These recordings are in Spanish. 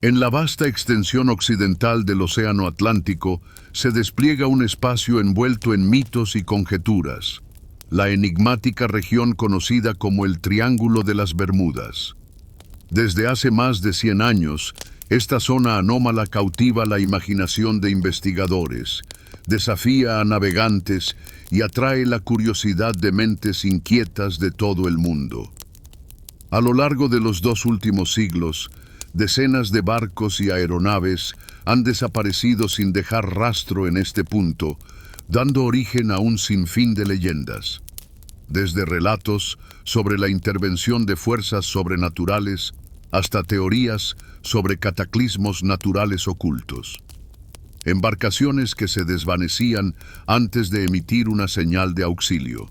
En la vasta extensión occidental del Océano Atlántico se despliega un espacio envuelto en mitos y conjeturas, la enigmática región conocida como el Triángulo de las Bermudas. Desde hace más de 100 años, esta zona anómala cautiva la imaginación de investigadores, desafía a navegantes y atrae la curiosidad de mentes inquietas de todo el mundo. A lo largo de los 2 últimos siglos, decenas de barcos y aeronaves han desaparecido sin dejar rastro en este punto, dando origen a un sinfín de leyendas. Desde relatos sobre la intervención de fuerzas sobrenaturales hasta teorías sobre cataclismos naturales ocultos. Embarcaciones que se desvanecían antes de emitir una señal de auxilio.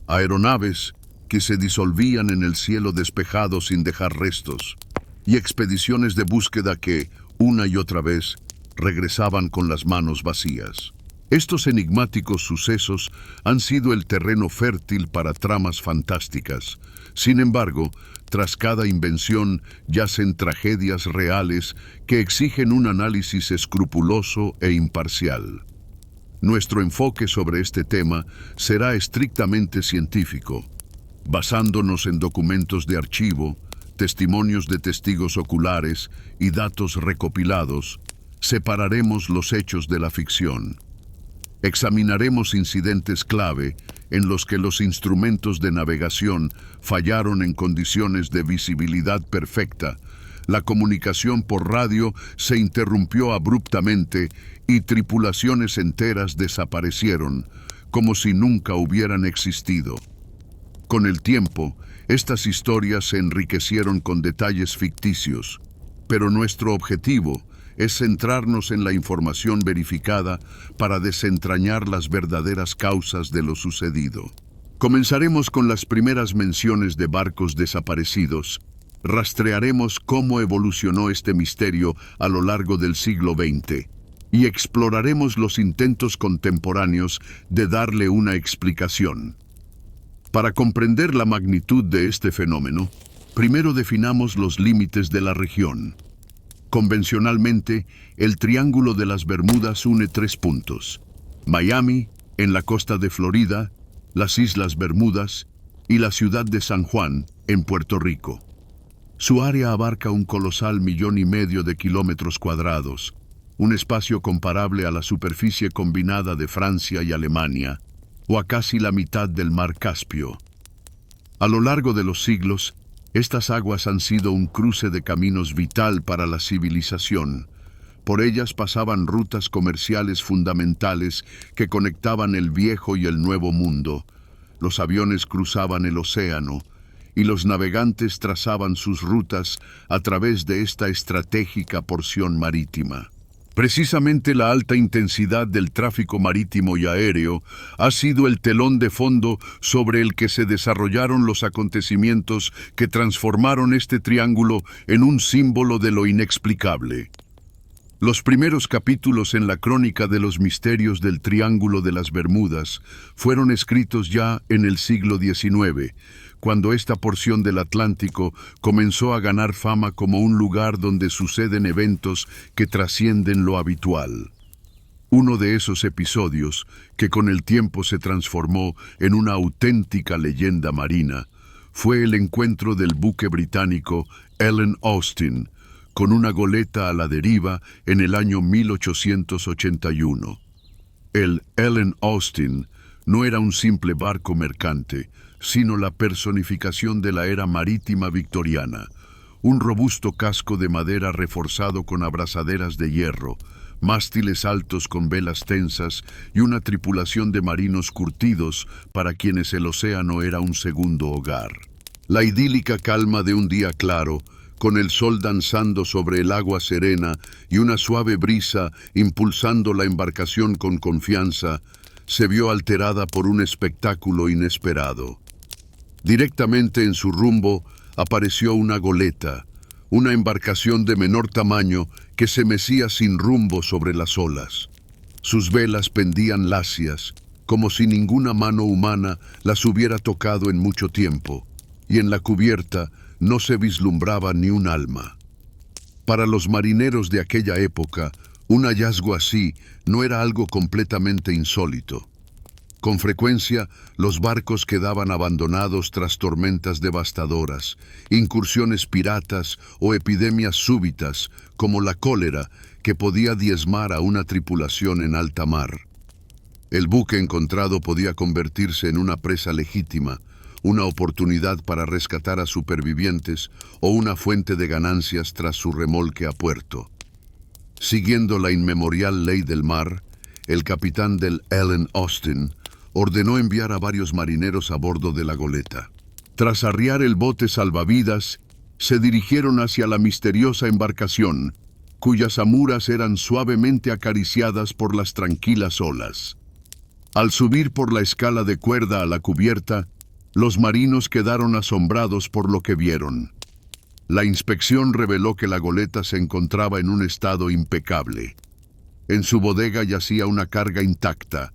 Aeronaves que se disolvían en el cielo despejado sin dejar restos. Y expediciones de búsqueda que, una y otra vez, regresaban con las manos vacías. Estos enigmáticos sucesos han sido el terreno fértil para tramas fantásticas. Sin embargo, tras cada invención yacen tragedias reales que exigen un análisis escrupuloso e imparcial. Nuestro enfoque sobre este tema será estrictamente científico, basándonos en documentos de archivo, testimonios de testigos oculares y datos recopilados. Separaremos los hechos de la ficción. Examinaremos incidentes clave en los que los instrumentos de navegación fallaron en condiciones de visibilidad perfecta, la comunicación por radio se interrumpió abruptamente y tripulaciones enteras desaparecieron, como si nunca hubieran existido. Con el tiempo, estas historias se enriquecieron con detalles ficticios, pero nuestro objetivo es centrarnos en la información verificada para desentrañar las verdaderas causas de lo sucedido. Comenzaremos con las primeras menciones de barcos desaparecidos. Rastrearemos cómo evolucionó este misterio a lo largo del siglo XX y exploraremos los intentos contemporáneos de darle una explicación. Para comprender la magnitud de este fenómeno, primero definamos los límites de la región. Convencionalmente, el Triángulo de las Bermudas une 3 puntos: Miami, en la costa de Florida, las Islas Bermudas y la ciudad de San Juan, en Puerto Rico. Su área abarca un colosal 1,5 millones de kilómetros cuadrados, un espacio comparable a la superficie combinada de Francia y Alemania, o a casi la mitad del mar Caspio. A lo largo de los siglos, estas aguas han sido un cruce de caminos vital para la civilización. Por ellas pasaban rutas comerciales fundamentales que conectaban el viejo y el nuevo mundo. Los aviones cruzaban el océano y los navegantes trazaban sus rutas a través de esta estratégica porción marítima. Precisamente la alta intensidad del tráfico marítimo y aéreo ha sido el telón de fondo sobre el que se desarrollaron los acontecimientos que transformaron este triángulo en un símbolo de lo inexplicable. Los primeros capítulos en la crónica de los misterios del Triángulo de las Bermudas fueron escritos ya en el siglo XIX, cuando esta porción del Atlántico comenzó a ganar fama como un lugar donde suceden eventos que trascienden lo habitual. Uno de esos episodios, que con el tiempo se transformó en una auténtica leyenda marina, fue el encuentro del buque británico Ellen Austin con una goleta a la deriva en el año 1881. El Ellen Austin no era un simple barco mercante, sino la personificación de la era marítima victoriana, un robusto casco de madera reforzado con abrazaderas de hierro, mástiles altos con velas tensas y una tripulación de marinos curtidos para quienes el océano era un segundo hogar. La idílica calma de un día claro, con el sol danzando sobre el agua serena y una suave brisa impulsando la embarcación con confianza, se vio alterada por un espectáculo inesperado. Directamente en su rumbo apareció una goleta, una embarcación de menor tamaño que se mecía sin rumbo sobre las olas. Sus velas pendían lacias, como si ninguna mano humana las hubiera tocado en mucho tiempo, y en la cubierta no se vislumbraba ni un alma. Para los marineros de aquella época, un hallazgo así no era algo completamente insólito. Con frecuencia, los barcos quedaban abandonados tras tormentas devastadoras, incursiones piratas o epidemias súbitas, como la cólera, que podía diezmar a una tripulación en alta mar. El buque encontrado podía convertirse en una presa legítima, una oportunidad para rescatar a supervivientes o una fuente de ganancias tras su remolque a puerto. Siguiendo la inmemorial ley del mar, el capitán del Ellen Austin ordenó enviar a varios marineros a bordo de la goleta. Tras arriar el bote salvavidas, se dirigieron hacia la misteriosa embarcación, cuyas amuras eran suavemente acariciadas por las tranquilas olas. Al subir por la escala de cuerda a la cubierta, los marinos quedaron asombrados por lo que vieron. La inspección reveló que la goleta se encontraba en un estado impecable. En su bodega yacía una carga intacta,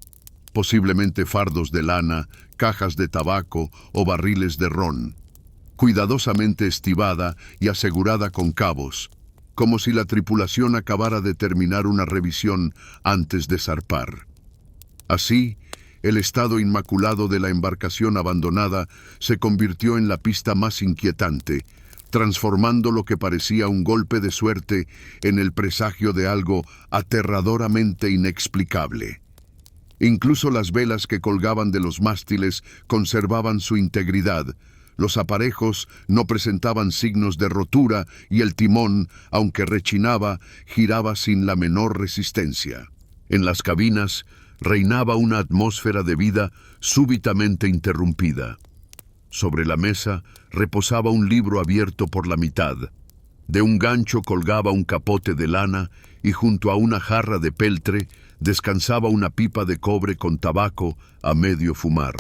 posiblemente fardos de lana, cajas de tabaco o barriles de ron, cuidadosamente estibada y asegurada con cabos, como si la tripulación acabara de terminar una revisión antes de zarpar. Así, el estado inmaculado de la embarcación abandonada se convirtió en la pista más inquietante, transformando lo que parecía un golpe de suerte en el presagio de algo aterradoramente inexplicable. Incluso las velas que colgaban de los mástiles conservaban su integridad, los aparejos no presentaban signos de rotura y el timón, aunque rechinaba, giraba sin la menor resistencia. En las cabinas reinaba una atmósfera de vida súbitamente interrumpida. Sobre la mesa reposaba un libro abierto por la mitad. De un gancho colgaba un capote de lana y junto a una jarra de peltre descansaba una pipa de cobre con tabaco a medio fumar.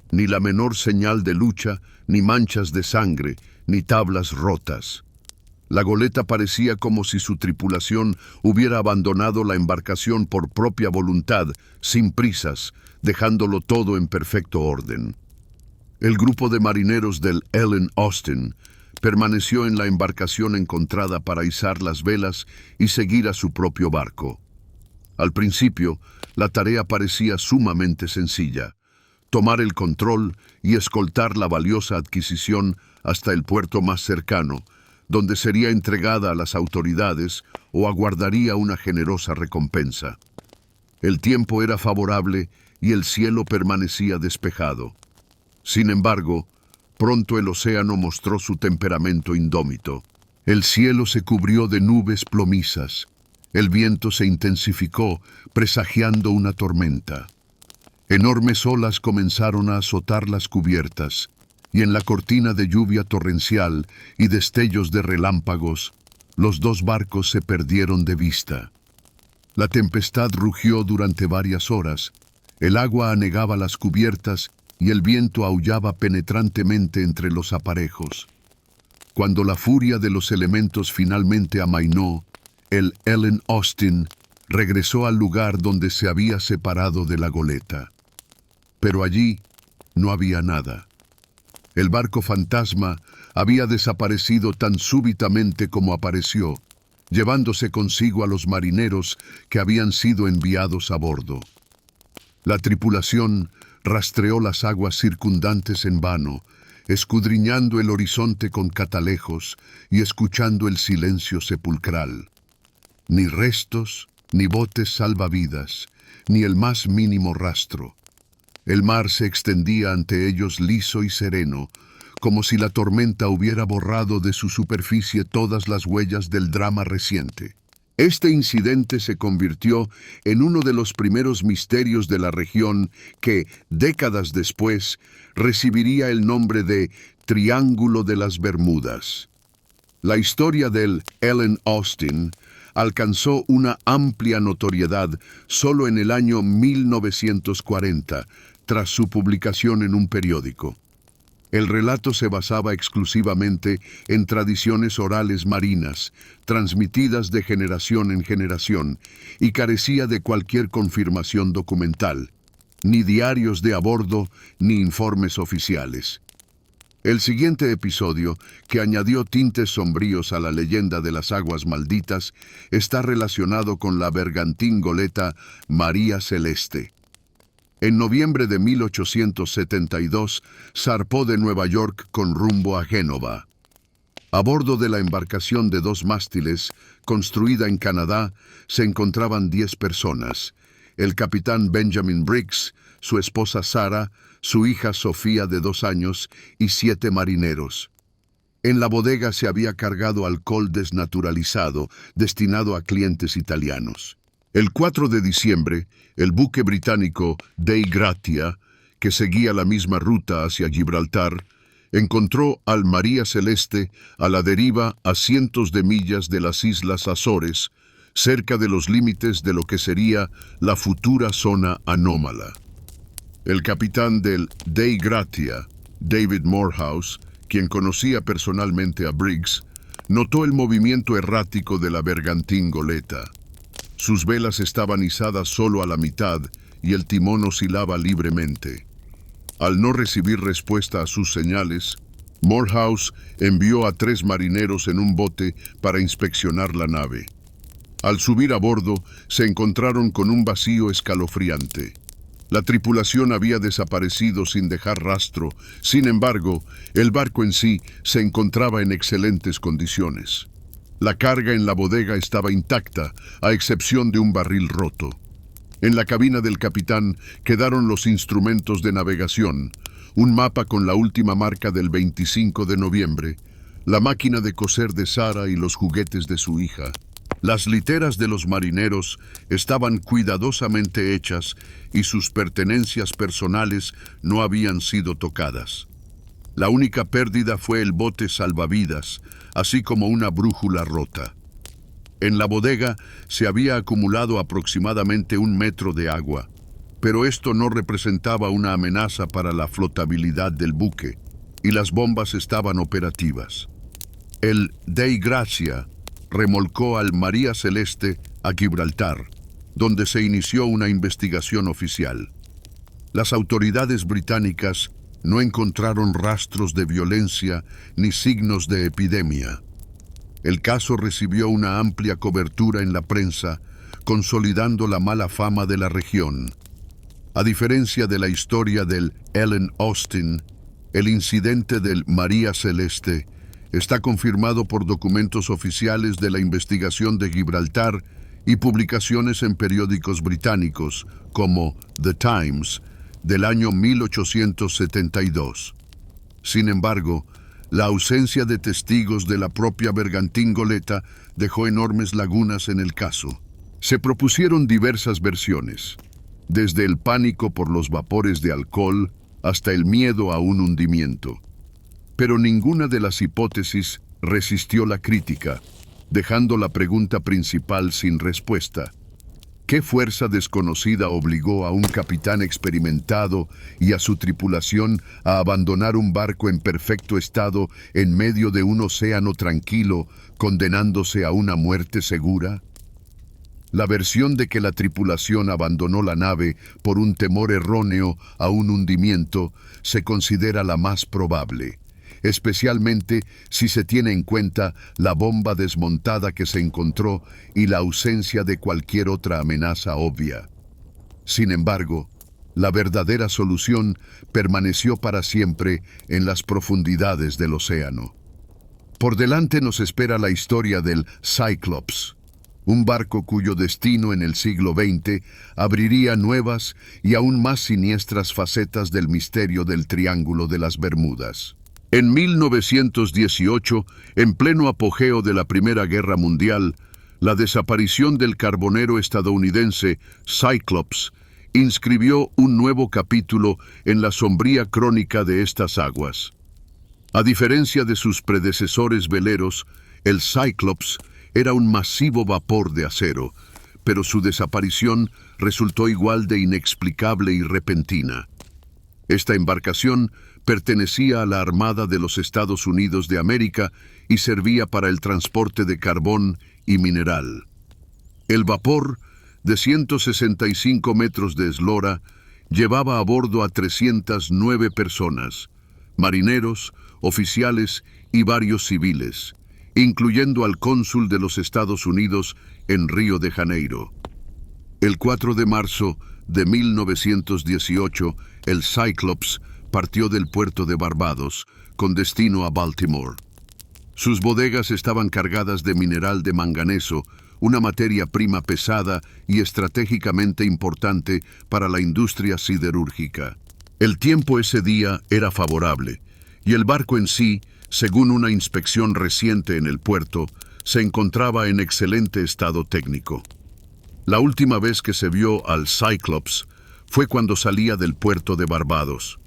Ni la menor señal de lucha, ni manchas de sangre, ni tablas rotas. La goleta parecía como si su tripulación hubiera abandonado la embarcación por propia voluntad, sin prisas, dejándolo todo en perfecto orden. El grupo de marineros del Ellen Austin permaneció en la embarcación encontrada para izar las velas y seguir a su propio barco. Al principio, la tarea parecía sumamente sencilla: tomar el control y escoltar la valiosa adquisición hasta el puerto más cercano, donde sería entregada a las autoridades o aguardaría una generosa recompensa. El tiempo era favorable y el cielo permanecía despejado. Sin embargo, pronto el océano mostró su temperamento indómito. El cielo se cubrió de nubes plomizas. El viento se intensificó, presagiando una tormenta. Enormes olas comenzaron a azotar las cubiertas, y en la cortina de lluvia torrencial y destellos de relámpagos, los dos barcos se perdieron de vista. La tempestad rugió durante varias horas, el agua anegaba las cubiertas y el viento aullaba penetrantemente entre los aparejos. Cuando la furia de los elementos finalmente amainó, el Ellen Austin regresó al lugar donde se había separado de la goleta. Pero allí no había nada. El barco fantasma había desaparecido tan súbitamente como apareció, llevándose consigo a los marineros que habían sido enviados a bordo. La tripulación rastreó las aguas circundantes en vano, escudriñando el horizonte con catalejos y escuchando el silencio sepulcral. Ni restos, ni botes salvavidas, ni el más mínimo rastro. El mar se extendía ante ellos liso y sereno, como si la tormenta hubiera borrado de su superficie todas las huellas del drama reciente. Este incidente se convirtió en uno de los primeros misterios de la región que, décadas después, recibiría el nombre de Triángulo de las Bermudas. La historia del Ellen Austin alcanzó una amplia notoriedad solo en el año 1940, tras su publicación en un periódico. El relato se basaba exclusivamente en tradiciones orales marinas, transmitidas de generación en generación, y carecía de cualquier confirmación documental, ni diarios de a bordo, ni informes oficiales. El siguiente episodio, que añadió tintes sombríos a la leyenda de las aguas malditas, está relacionado con la bergantín goleta María Celeste. En noviembre de 1872, zarpó de Nueva York con rumbo a Génova. A bordo de la embarcación de 2 mástiles, construida en Canadá, se encontraban 10 personas: el capitán Benjamin Briggs, su esposa Sarah, su hija Sofía de 2 años y 7 marineros. En la bodega se había cargado alcohol desnaturalizado, destinado a clientes italianos. El 4 de diciembre, el buque británico Dei Gratia, que seguía la misma ruta hacia Gibraltar, encontró al María Celeste a la deriva a cientos de millas de las Islas Azores, cerca de los límites de lo que sería la futura zona anómala. El capitán del Dei Gratia, David Morehouse, quien conocía personalmente a Briggs, notó el movimiento errático de la bergantín goleta. Sus velas estaban izadas solo a la mitad y el timón oscilaba libremente. Al no recibir respuesta a sus señales, Morehouse envió a 3 marineros en un bote para inspeccionar la nave. Al subir a bordo, se encontraron con un vacío escalofriante. La tripulación había desaparecido sin dejar rastro. Sin embargo, el barco en sí se encontraba en excelentes condiciones. La carga en la bodega estaba intacta, a excepción de un barril roto. En la cabina del capitán quedaron los instrumentos de navegación, un mapa con la última marca del 25 de noviembre, la máquina de coser de Sara y los juguetes de su hija. Las literas de los marineros estaban cuidadosamente hechas y sus pertenencias personales no habían sido tocadas. La única pérdida fue el bote salvavidas, así como una brújula rota. En la bodega se había acumulado aproximadamente 1 metro de agua, pero esto no representaba una amenaza para la flotabilidad del buque, y las bombas estaban operativas. El Dei Gratia remolcó al María Celeste a Gibraltar, donde se inició una investigación oficial. Las autoridades británicas no encontraron rastros de violencia ni signos de epidemia. El caso recibió una amplia cobertura en la prensa, consolidando la mala fama de la región. A diferencia de la historia del Ellen Austin, el incidente del María Celeste está confirmado por documentos oficiales de la investigación de Gibraltar y publicaciones en periódicos británicos, como The Times, del año 1872. Sin embargo, la ausencia de testigos de la propia bergantín goleta dejó enormes lagunas en el caso. Se propusieron diversas versiones, desde el pánico por los vapores de alcohol hasta el miedo a un hundimiento. Pero ninguna de las hipótesis resistió la crítica, dejando la pregunta principal sin respuesta. ¿Qué fuerza desconocida obligó a un capitán experimentado y a su tripulación a abandonar un barco en perfecto estado en medio de un océano tranquilo, condenándose a una muerte segura? La versión de que la tripulación abandonó la nave por un temor erróneo a un hundimiento se considera la más probable, especialmente si se tiene en cuenta la bomba desmontada que se encontró y la ausencia de cualquier otra amenaza obvia. Sin embargo, la verdadera solución permaneció para siempre en las profundidades del océano. Por delante nos espera la historia del Cyclops, un barco cuyo destino en el siglo XX abriría nuevas y aún más siniestras facetas del misterio del Triángulo de las Bermudas. En 1918, en pleno apogeo de la Primera Guerra Mundial, la desaparición del carbonero estadounidense Cyclops inscribió un nuevo capítulo en la sombría crónica de estas aguas. A diferencia de sus predecesores veleros, el Cyclops era un masivo vapor de acero, pero su desaparición resultó igual de inexplicable y repentina. Esta embarcación pertenecía a la Armada de los Estados Unidos de América y servía para el transporte de carbón y mineral. El vapor, de 165 metros de eslora, llevaba a bordo a 309 personas, marineros, oficiales y varios civiles, incluyendo al cónsul de los Estados Unidos en Río de Janeiro. El 4 de marzo de 1918, el Cyclops partió del puerto de Barbados con destino a Baltimore. Sus bodegas estaban cargadas de mineral de manganeso, una materia prima pesada y estratégicamente importante para la industria siderúrgica. El tiempo ese día era favorable, y el barco en sí, según una inspección reciente en el puerto, se encontraba en excelente estado técnico. La última vez que se vio al Cyclops fue cuando salía del puerto de Barbados.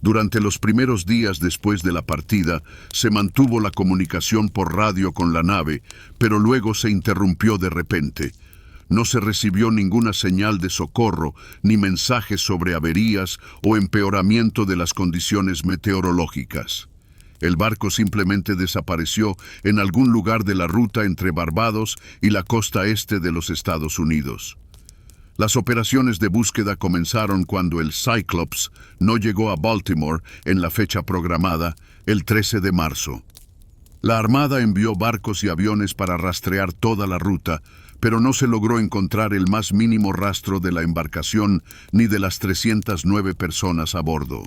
Durante los primeros días después de la partida, se mantuvo la comunicación por radio con la nave, pero luego se interrumpió de repente. No se recibió ninguna señal de socorro, ni mensajes sobre averías o empeoramiento de las condiciones meteorológicas. El barco simplemente desapareció en algún lugar de la ruta entre Barbados y la costa este de los Estados Unidos. Las operaciones de búsqueda comenzaron cuando el Cyclops no llegó a Baltimore en la fecha programada, el 13 de marzo. La Armada envió barcos y aviones para rastrear toda la ruta, pero no se logró encontrar el más mínimo rastro de la embarcación ni de las 309 personas a bordo.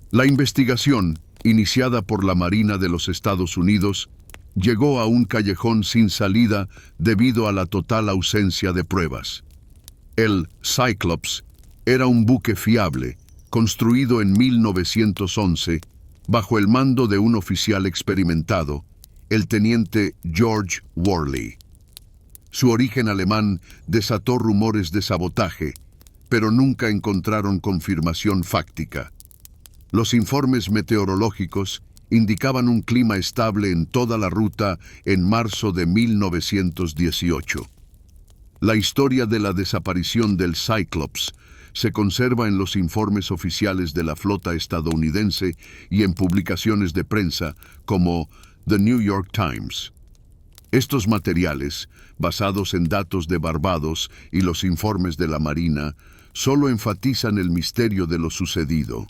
La investigación, iniciada por la Marina de los Estados Unidos, llegó a un callejón sin salida debido a la total ausencia de pruebas. El Cyclops era un buque fiable, construido en 1911, bajo el mando de un oficial experimentado, el teniente George Worley. Su origen alemán desató rumores de sabotaje, pero nunca encontraron confirmación fáctica. Los informes meteorológicos indicaban un clima estable en toda la ruta en marzo de 1918. La historia de la desaparición del Cyclops se conserva en los informes oficiales de la flota estadounidense y en publicaciones de prensa como The New York Times. Estos materiales, basados en datos de Barbados y los informes de la Marina, solo enfatizan el misterio de lo sucedido.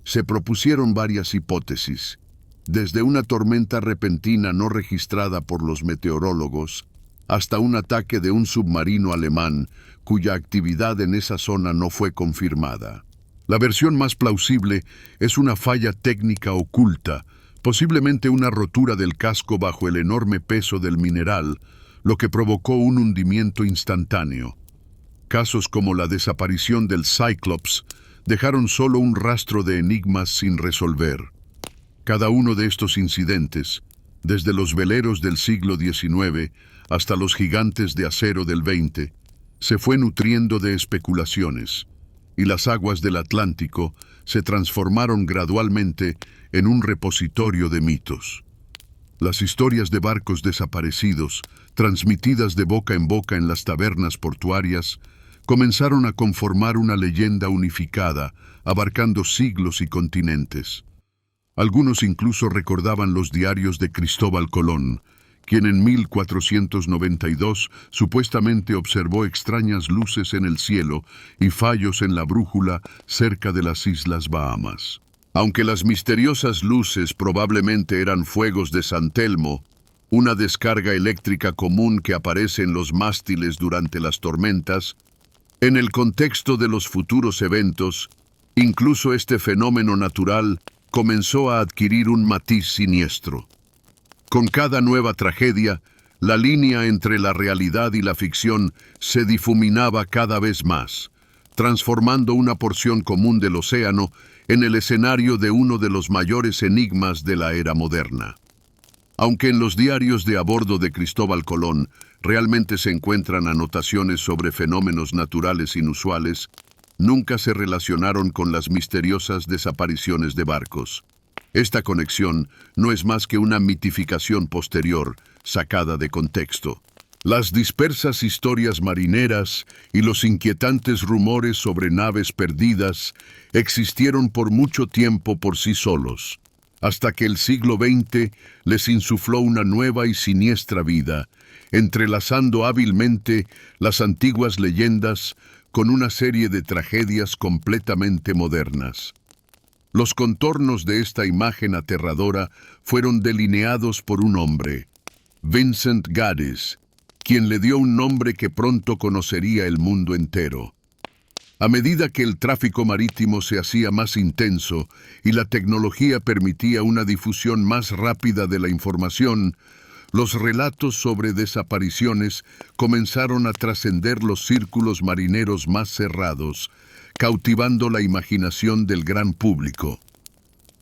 Se propusieron varias hipótesis, desde una tormenta repentina no registrada por los meteorólogos, hasta un ataque de un submarino alemán cuya actividad en esa zona no fue confirmada. La versión más plausible es una falla técnica oculta, posiblemente una rotura del casco bajo el enorme peso del mineral, lo que provocó un hundimiento instantáneo. Casos como la desaparición del Cyclops dejaron solo un rastro de enigmas sin resolver. Cada uno de estos incidentes, desde los veleros del siglo XIX hasta los gigantes de acero del XX, se fue nutriendo de especulaciones, y las aguas del Atlántico se transformaron gradualmente en un repositorio de mitos. Las historias de barcos desaparecidos, transmitidas de boca en las tabernas portuarias, comenzaron a conformar una leyenda unificada, abarcando siglos y continentes. Algunos incluso recordaban los diarios de Cristóbal Colón, quien en 1492 supuestamente observó extrañas luces en el cielo y fallos en la brújula cerca de las Islas Bahamas. Aunque las misteriosas luces probablemente eran fuegos de San Telmo, una descarga eléctrica común que aparece en los mástiles durante las tormentas, en el contexto de los futuros eventos, incluso este fenómeno natural comenzó a adquirir un matiz siniestro. Con cada nueva tragedia, la línea entre la realidad y la ficción se difuminaba cada vez más, transformando una porción común del océano en el escenario de uno de los mayores enigmas de la era moderna. Aunque en los diarios de a bordo de Cristóbal Colón realmente se encuentran anotaciones sobre fenómenos naturales inusuales, nunca se relacionaron con las misteriosas desapariciones de barcos. Esta conexión no es más que una mitificación posterior, sacada de contexto. Las dispersas historias marineras y los inquietantes rumores sobre naves perdidas existieron por mucho tiempo por sí solos, hasta que el siglo XX les insufló una nueva y siniestra vida, entrelazando hábilmente las antiguas leyendas con una serie de tragedias completamente modernas. Los contornos de esta imagen aterradora fueron delineados por un hombre, Vincent Gaddis, quien le dio un nombre que pronto conocería el mundo entero. A medida que el tráfico marítimo se hacía más intenso y la tecnología permitía una difusión más rápida de la información, los relatos sobre desapariciones comenzaron a trascender los círculos marineros más cerrados, cautivando la imaginación del gran público.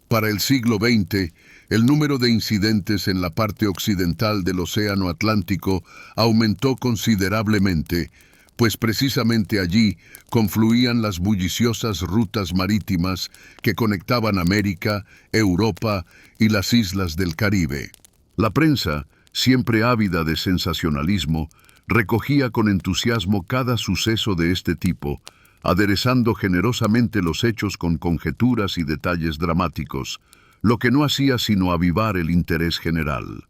Para el siglo XX, el número de incidentes en la parte occidental del Océano Atlántico aumentó considerablemente, pues precisamente allí confluían las bulliciosas rutas marítimas que conectaban América, Europa y las islas del Caribe. La prensa, siempre ávida de sensacionalismo, recogía con entusiasmo cada suceso de este tipo, aderezando generosamente los hechos con conjeturas y detalles dramáticos, lo que no hacía sino avivar el interés general.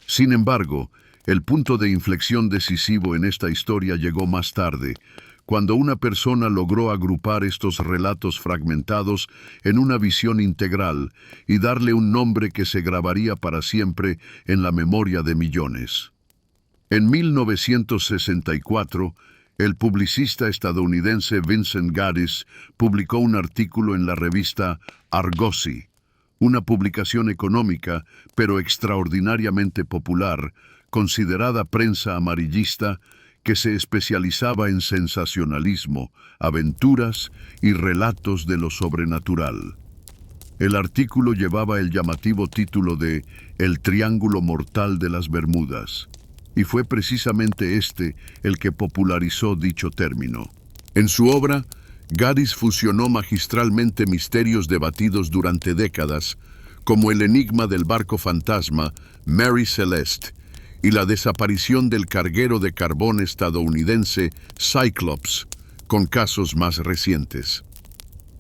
Sin embargo, el punto de inflexión decisivo en esta historia llegó más tarde, cuando una persona logró agrupar estos relatos fragmentados en una visión integral y darle un nombre que se grabaría para siempre en la memoria de millones. En 1964, el publicista estadounidense Vincent Gaddis publicó un artículo en la revista Argosy, una publicación económica, pero extraordinariamente popular, considerada prensa amarillista, que se especializaba en sensacionalismo, aventuras y relatos de lo sobrenatural. El artículo llevaba el llamativo título de El Triángulo Mortal de las Bermudas, y fue precisamente este el que popularizó dicho término. En su obra, Gaddis fusionó magistralmente misterios debatidos durante décadas, como el enigma del barco fantasma Mary Celeste y la desaparición del carguero de carbón estadounidense Cyclops, con casos más recientes.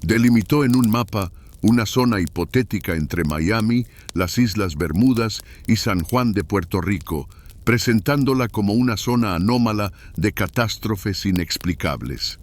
Delimitó en un mapa una zona hipotética entre Miami, las Islas Bermudas y San Juan de Puerto Rico, presentándola como una zona anómala de catástrofes inexplicables.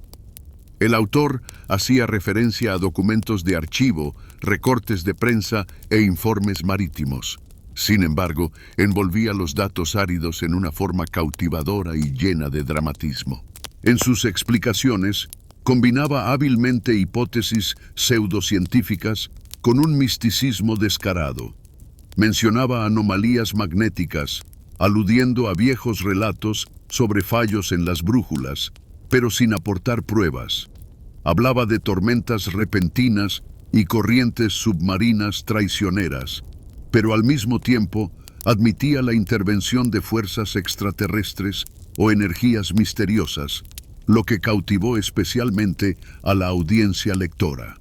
El autor hacía referencia a documentos de archivo, recortes de prensa e informes marítimos. Sin embargo, envolvía los datos áridos en una forma cautivadora y llena de dramatismo. En sus explicaciones, combinaba hábilmente hipótesis pseudocientíficas con un misticismo descarado. Mencionaba anomalías magnéticas, aludiendo a viejos relatos sobre fallos en las brújulas, pero sin aportar pruebas. Hablaba de tormentas repentinas y corrientes submarinas traicioneras, pero al mismo tiempo admitía la intervención de fuerzas extraterrestres o energías misteriosas, lo que cautivó especialmente a la audiencia lectora.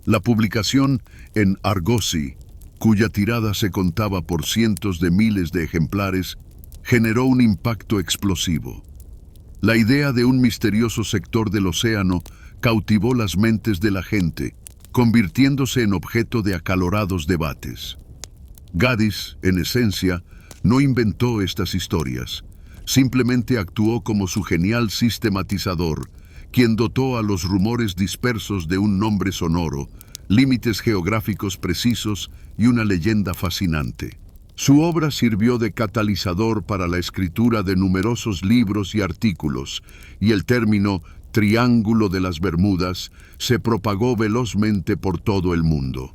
La publicación en Argosy, cuya tirada se contaba por cientos de miles de ejemplares, generó un impacto explosivo. La idea de un misterioso sector del océano cautivó las mentes de la gente, convirtiéndose en objeto de acalorados debates. Gaddis, en esencia, no inventó estas historias, simplemente actuó como su genial sistematizador, quien dotó a los rumores dispersos de un nombre sonoro, límites geográficos precisos y una leyenda fascinante. Su obra sirvió de catalizador para la escritura de numerosos libros y artículos, y el término Triángulo de las Bermudas se propagó velozmente por todo el mundo.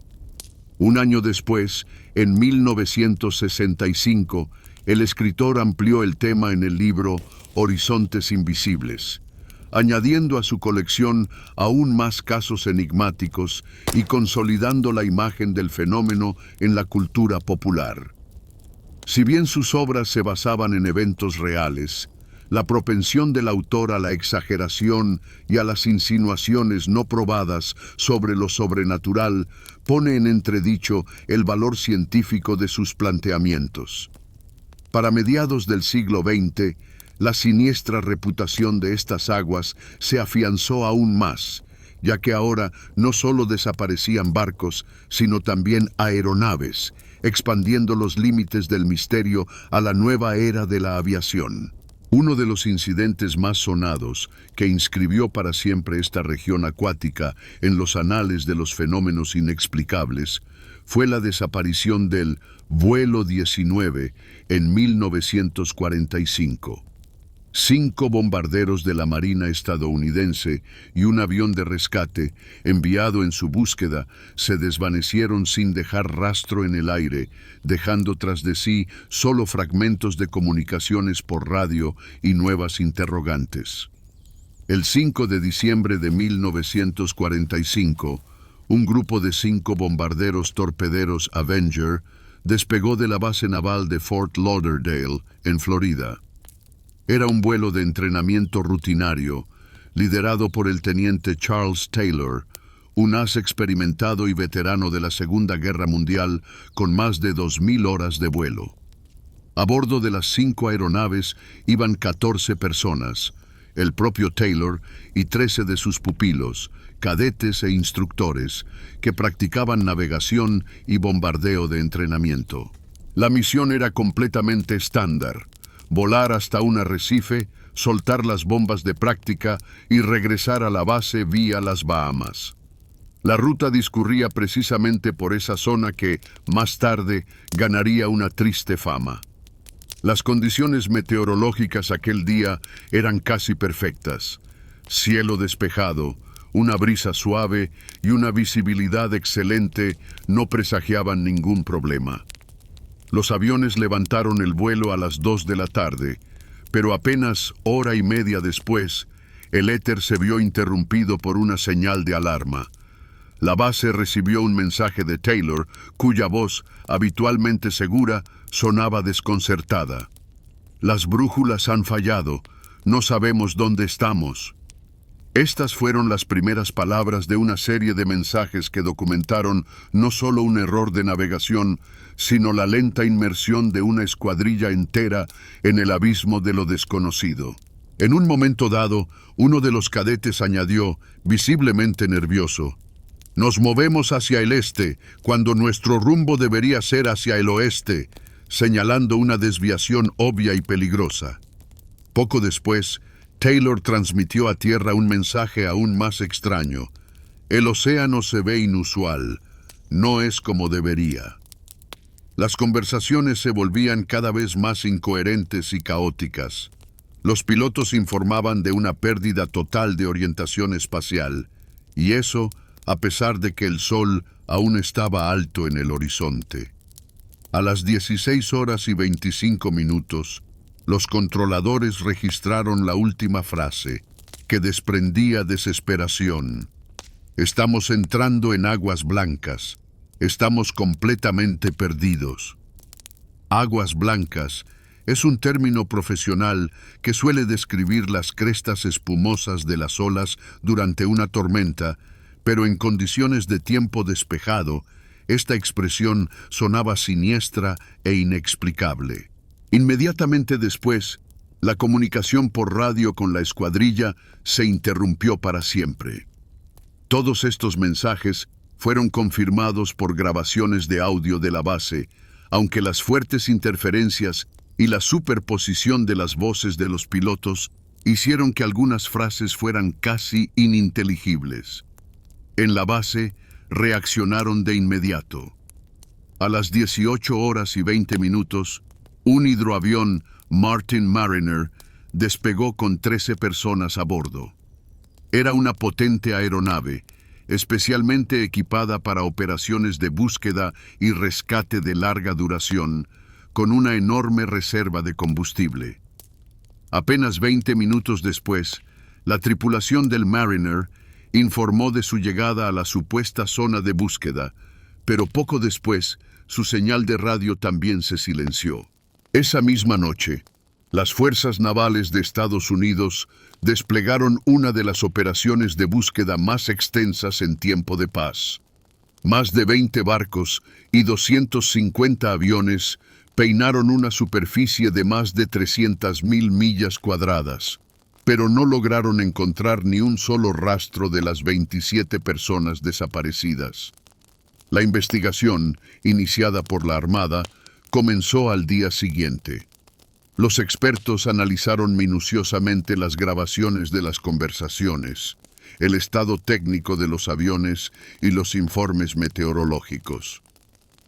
Un año después, en 1965, el escritor amplió el tema en el libro Horizontes Invisibles, añadiendo a su colección aún más casos enigmáticos y consolidando la imagen del fenómeno en la cultura popular. Si bien sus obras se basaban en eventos reales, la propensión del autor a la exageración y a las insinuaciones no probadas sobre lo sobrenatural pone en entredicho el valor científico de sus planteamientos. Para mediados del siglo XX, la siniestra reputación de estas aguas se afianzó aún más, ya que ahora no solo desaparecían barcos, sino también aeronaves, expandiendo los límites del misterio a la nueva era de la aviación. Uno de los incidentes más sonados que inscribió para siempre esta región acuática en los anales de los fenómenos inexplicables fue la desaparición del vuelo 19 en 1945. 5 bombarderos de la Marina estadounidense y un avión de rescate enviado en su búsqueda se desvanecieron sin dejar rastro en el aire, dejando tras de sí solo fragmentos de comunicaciones por radio y nuevas interrogantes. El 5 de diciembre de 1945, un grupo de 5 bombarderos torpederos Avenger despegó de la base naval de Fort Lauderdale, en Florida. Era un vuelo de entrenamiento rutinario, liderado por el teniente Charles Taylor, un as experimentado y veterano de la Segunda Guerra Mundial con más de 2.000 horas de vuelo. A bordo de las 5 aeronaves iban 14 personas, el propio Taylor y 13 de sus pupilos, cadetes e instructores, que practicaban navegación y bombardeo de entrenamiento. La misión era completamente estándar: volar hasta un arrecife, soltar las bombas de práctica y regresar a la base vía las Bahamas. La ruta discurría precisamente por esa zona que, más tarde, ganaría una triste fama. Las condiciones meteorológicas aquel día eran casi perfectas: cielo despejado, una brisa suave y una visibilidad excelente no presagiaban ningún problema. Los aviones levantaron el vuelo a las 2 de la tarde, pero apenas hora y media después, el éter se vio interrumpido por una señal de alarma. La base recibió un mensaje de Taylor, cuya voz, habitualmente segura, sonaba desconcertada. «Las brújulas han fallado. No sabemos dónde estamos». Estas fueron las primeras palabras de una serie de mensajes que documentaron no solo un error de navegación, sino la lenta inmersión de una escuadrilla entera en el abismo de lo desconocido. En un momento dado, uno de los cadetes añadió, visiblemente nervioso: «Nos movemos hacia el este, cuando nuestro rumbo debería ser hacia el oeste», señalando una desviación obvia y peligrosa. Poco después, Taylor transmitió a tierra un mensaje aún más extraño: «El océano se ve inusual, no es como debería». Las conversaciones se volvían cada vez más incoherentes y caóticas. Los pilotos informaban de una pérdida total de orientación espacial, y eso a pesar de que el sol aún estaba alto en el horizonte. A las 16:25, los controladores registraron la última frase, que desprendía desesperación: «Estamos entrando en aguas blancas. Estamos completamente perdidos». Aguas blancas es un término profesional que suele describir las crestas espumosas de las olas durante una tormenta, pero en condiciones de tiempo despejado, esta expresión sonaba siniestra e inexplicable. Inmediatamente después, la comunicación por radio con la escuadrilla se interrumpió para siempre. Todos estos mensajes fueron confirmados por grabaciones de audio de la base, aunque las fuertes interferencias y la superposición de las voces de los pilotos hicieron que algunas frases fueran casi ininteligibles. En la base, reaccionaron de inmediato. A las 18:20, un hidroavión Martin Mariner despegó con 13 personas a bordo. Era una potente aeronave, especialmente equipada para operaciones de búsqueda y rescate de larga duración, con una enorme reserva de combustible. Apenas 20 minutos después, la tripulación del Mariner informó de su llegada a la supuesta zona de búsqueda, pero poco después su señal de radio también se silenció. Esa misma noche, las fuerzas navales de Estados Unidos desplegaron una de las operaciones de búsqueda más extensas en tiempo de paz. Más de 20 barcos y 250 aviones peinaron una superficie de más de 300.000 millas cuadradas, pero no lograron encontrar ni un solo rastro de las 27 personas desaparecidas. La investigación, iniciada por la Armada, comenzó al día siguiente. Los expertos analizaron minuciosamente las grabaciones de las conversaciones, el estado técnico de los aviones y los informes meteorológicos.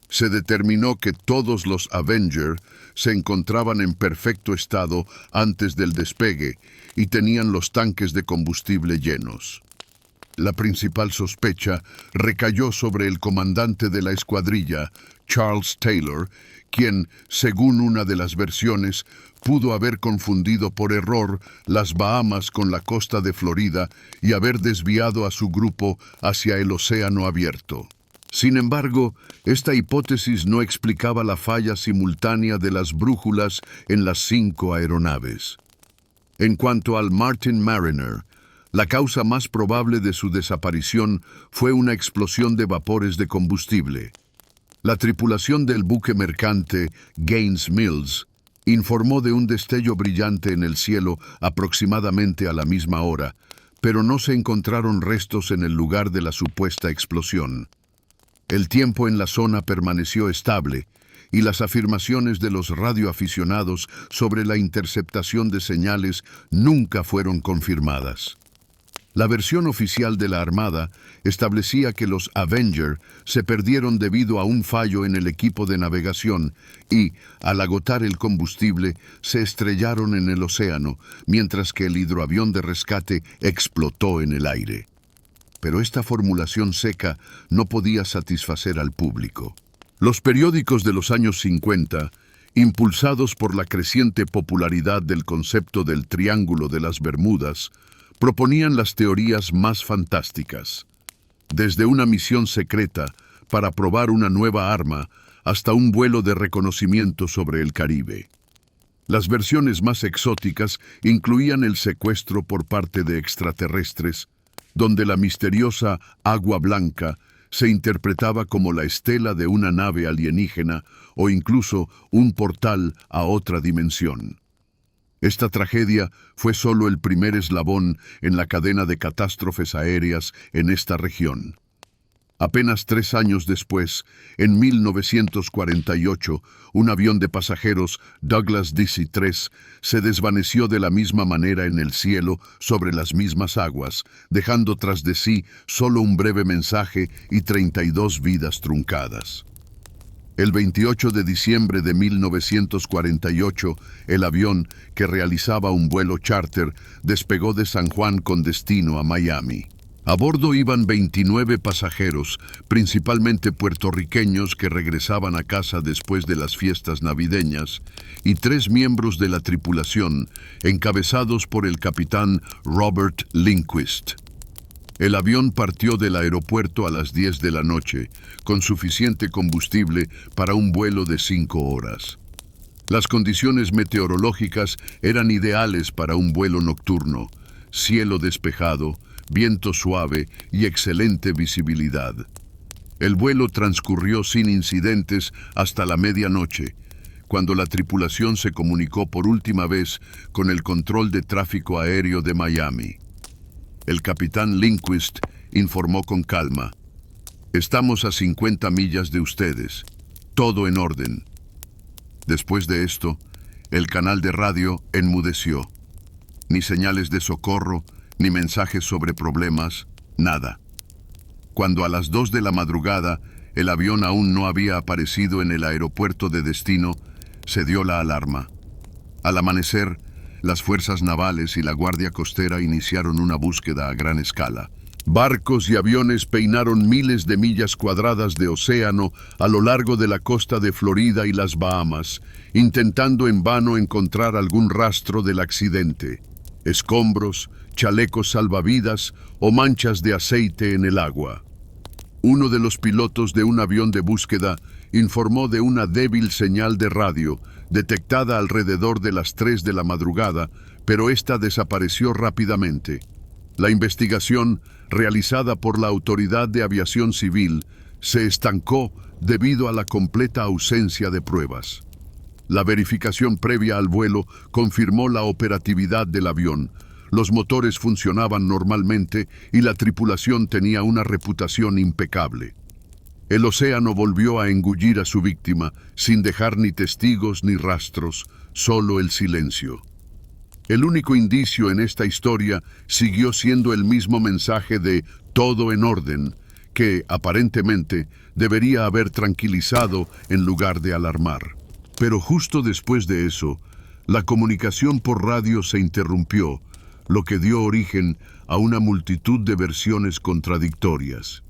Se determinó que todos los Avenger se encontraban en perfecto estado antes del despegue y tenían los tanques de combustible llenos. La principal sospecha recayó sobre el comandante de la escuadrilla, Charles Taylor, quien, según una de las versiones, pudo haber confundido por error las Bahamas con la costa de Florida y haber desviado a su grupo hacia el océano abierto. Sin embargo, esta hipótesis no explicaba la falla simultánea de las brújulas en las 5 aeronaves. En cuanto al Martin Mariner, la causa más probable de su desaparición fue una explosión de vapores de combustible. La tripulación del buque mercante Gaines Mills informó de un destello brillante en el cielo aproximadamente a la misma hora, pero no se encontraron restos en el lugar de la supuesta explosión. El tiempo en la zona permaneció estable y las afirmaciones de los radioaficionados sobre la interceptación de señales nunca fueron confirmadas. La versión oficial de la Armada establecía que los Avenger se perdieron debido a un fallo en el equipo de navegación y, al agotar el combustible, se estrellaron en el océano, mientras que el hidroavión de rescate explotó en el aire. Pero esta formulación seca no podía satisfacer al público. Los periódicos de los años 50, impulsados por la creciente popularidad del concepto del Triángulo de las Bermudas, proponían las teorías más fantásticas, desde una misión secreta para probar una nueva arma hasta un vuelo de reconocimiento sobre el Caribe. Las versiones más exóticas incluían el secuestro por parte de extraterrestres, donde la misteriosa Agua Blanca se interpretaba como la estela de una nave alienígena o incluso un portal a otra dimensión. Esta tragedia fue solo el primer eslabón en la cadena de catástrofes aéreas en esta región. Apenas 3 años después, en 1948, un avión de pasajeros Douglas DC-3 se desvaneció de la misma manera en el cielo sobre las mismas aguas, dejando tras de sí solo un breve mensaje y 32 vidas truncadas. El 28 de diciembre de 1948, el avión, que realizaba un vuelo charter, despegó de San Juan con destino a Miami. A bordo iban 29 pasajeros, principalmente puertorriqueños que regresaban a casa después de las fiestas navideñas, y 3 miembros de la tripulación, encabezados por el capitán Robert Lindquist. El avión partió del aeropuerto a las 10 de la noche, con suficiente combustible para un vuelo de 5 horas. Las condiciones meteorológicas eran ideales para un vuelo nocturno: cielo despejado, viento suave y excelente visibilidad. El vuelo transcurrió sin incidentes hasta la medianoche, cuando la tripulación se comunicó por última vez con el control de tráfico aéreo de Miami. El capitán Lindquist informó con calma: «Estamos a 50 millas de ustedes. Todo en orden». Después de esto, el canal de radio enmudeció. Ni señales de socorro, ni mensajes sobre problemas, nada. Cuando a las 2 de la madrugada el avión aún no había aparecido en el aeropuerto de destino, se dio la alarma. Al amanecer, las fuerzas navales y la Guardia Costera iniciaron una búsqueda a gran escala. Barcos y aviones peinaron miles de millas cuadradas de océano a lo largo de la costa de Florida y las Bahamas, intentando en vano encontrar algún rastro del accidente. Escombros, chalecos salvavidas o manchas de aceite en el agua. Uno de los pilotos de un avión de búsqueda informó de una débil señal de radio detectada alrededor de las 3 de la madrugada, pero esta desapareció rápidamente. La investigación, realizada por la Autoridad de Aviación Civil, se estancó debido a la completa ausencia de pruebas. La verificación previa al vuelo confirmó la operatividad del avión. Los motores funcionaban normalmente y la tripulación tenía una reputación impecable. El océano volvió a engullir a su víctima sin dejar ni testigos ni rastros, solo el silencio. El único indicio en esta historia siguió siendo el mismo mensaje de todo en orden, que, aparentemente, debería haber tranquilizado en lugar de alarmar. Pero justo después de eso, la comunicación por radio se interrumpió, lo que dio origen a una multitud de versiones contradictorias.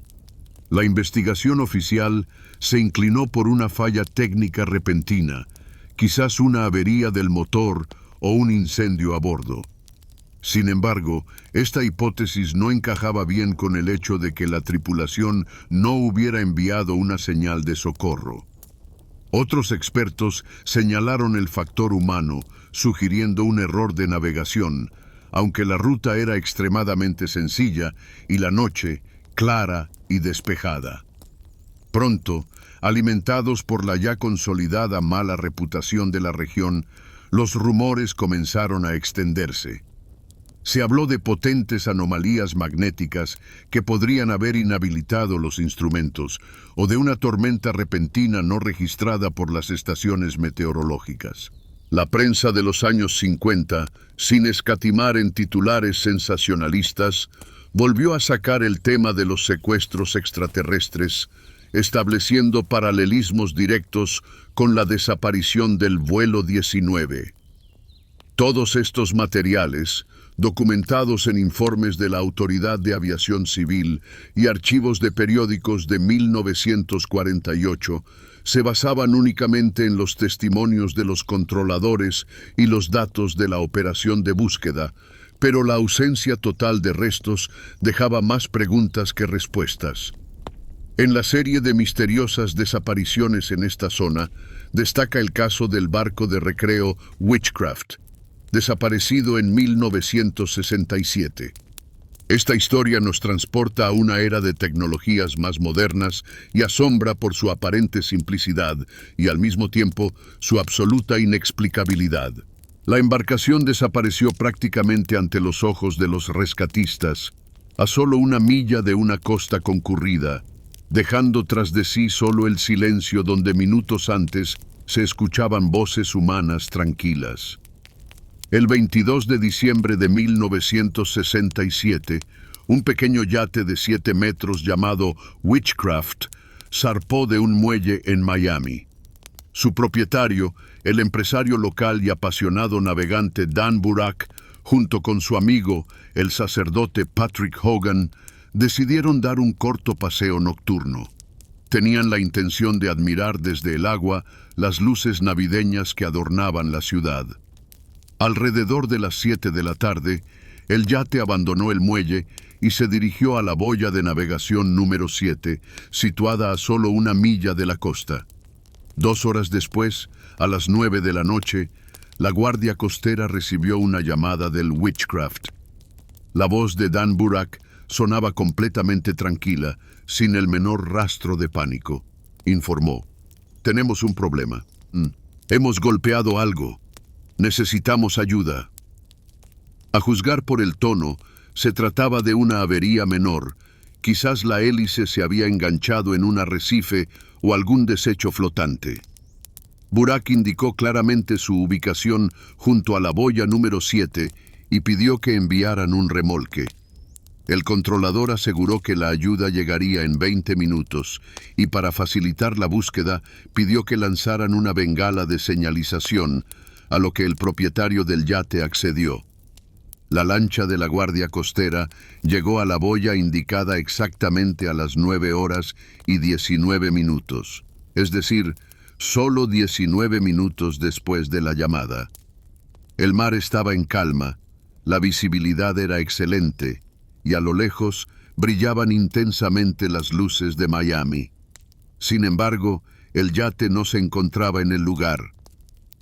La investigación oficial se inclinó por una falla técnica repentina, quizás una avería del motor o un incendio a bordo. Sin embargo, esta hipótesis no encajaba bien con el hecho de que la tripulación no hubiera enviado una señal de socorro. Otros expertos señalaron el factor humano, sugiriendo un error de navegación, aunque la ruta era extremadamente sencilla y la noche clara y despejada. Pronto, alimentados por la ya consolidada mala reputación de la región, los rumores comenzaron a extenderse. Se habló de potentes anomalías magnéticas que podrían haber inhabilitado los instrumentos, o de una tormenta repentina no registrada por las estaciones meteorológicas. La prensa de los años 50, sin escatimar en titulares sensacionalistas, volvió a sacar el tema de los secuestros extraterrestres, estableciendo paralelismos directos con la desaparición del vuelo 19. Todos estos materiales, documentados en informes de la Autoridad de Aviación Civil y archivos de periódicos de 1948, se basaban únicamente en los testimonios de los controladores y los datos de la operación de búsqueda, pero la ausencia total de restos dejaba más preguntas que respuestas. En la serie de misteriosas desapariciones en esta zona, destaca el caso del barco de recreo Witchcraft, desaparecido en 1967. Esta historia nos transporta a una era de tecnologías más modernas y asombra por su aparente simplicidad y al mismo tiempo su absoluta inexplicabilidad. La embarcación desapareció prácticamente ante los ojos de los rescatistas, a solo una milla de una costa concurrida, dejando tras de sí solo el silencio donde minutos antes se escuchaban voces humanas tranquilas. El 22 de diciembre de 1967, un pequeño yate de 7 metros llamado Witchcraft zarpó de un muelle en Miami. Su propietario, el empresario local y apasionado navegante Dan Burak, junto con su amigo, el sacerdote Patrick Hogan, decidieron dar un corto paseo nocturno. Tenían la intención de admirar desde el agua las luces navideñas que adornaban la ciudad. Alrededor de las 7 de la tarde, el yate abandonó el muelle y se dirigió a la boya de navegación número 7, situada a solo una milla de la costa. 2 horas después, a las 9 de la noche, la guardia costera recibió una llamada del Witchcraft. La voz de Dan Burak sonaba completamente tranquila, sin el menor rastro de pánico. Informó: «Tenemos un problema. Hemos golpeado algo. Necesitamos ayuda». A juzgar por el tono, se trataba de una avería menor. Quizás la hélice se había enganchado en un arrecife o algún desecho flotante. Burak indicó claramente su ubicación junto a la boya número 7 y pidió que enviaran un remolque. El controlador aseguró que la ayuda llegaría en 20 minutos y para facilitar la búsqueda pidió que lanzaran una bengala de señalización, a lo que el propietario del yate accedió. La lancha de la Guardia Costera llegó a la boya indicada exactamente a las 9 horas y 19 minutos, es decir, solo 19 minutos después de la llamada. El mar estaba en calma, la visibilidad era excelente y a lo lejos brillaban intensamente las luces de Miami. Sin embargo, el yate no se encontraba en el lugar.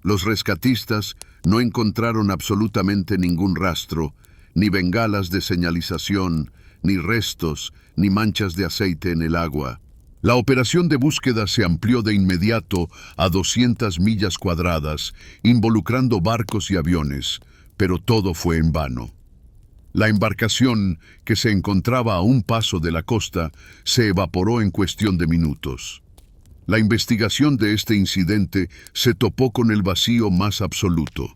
Los rescatistas no encontraron absolutamente ningún rastro, ni bengalas de señalización, ni restos, ni manchas de aceite en el agua. La operación de búsqueda se amplió de inmediato a 200 millas cuadradas, involucrando barcos y aviones, pero todo fue en vano. La embarcación, que se encontraba a un paso de la costa, se evaporó en cuestión de minutos. La investigación de este incidente se topó con el vacío más absoluto.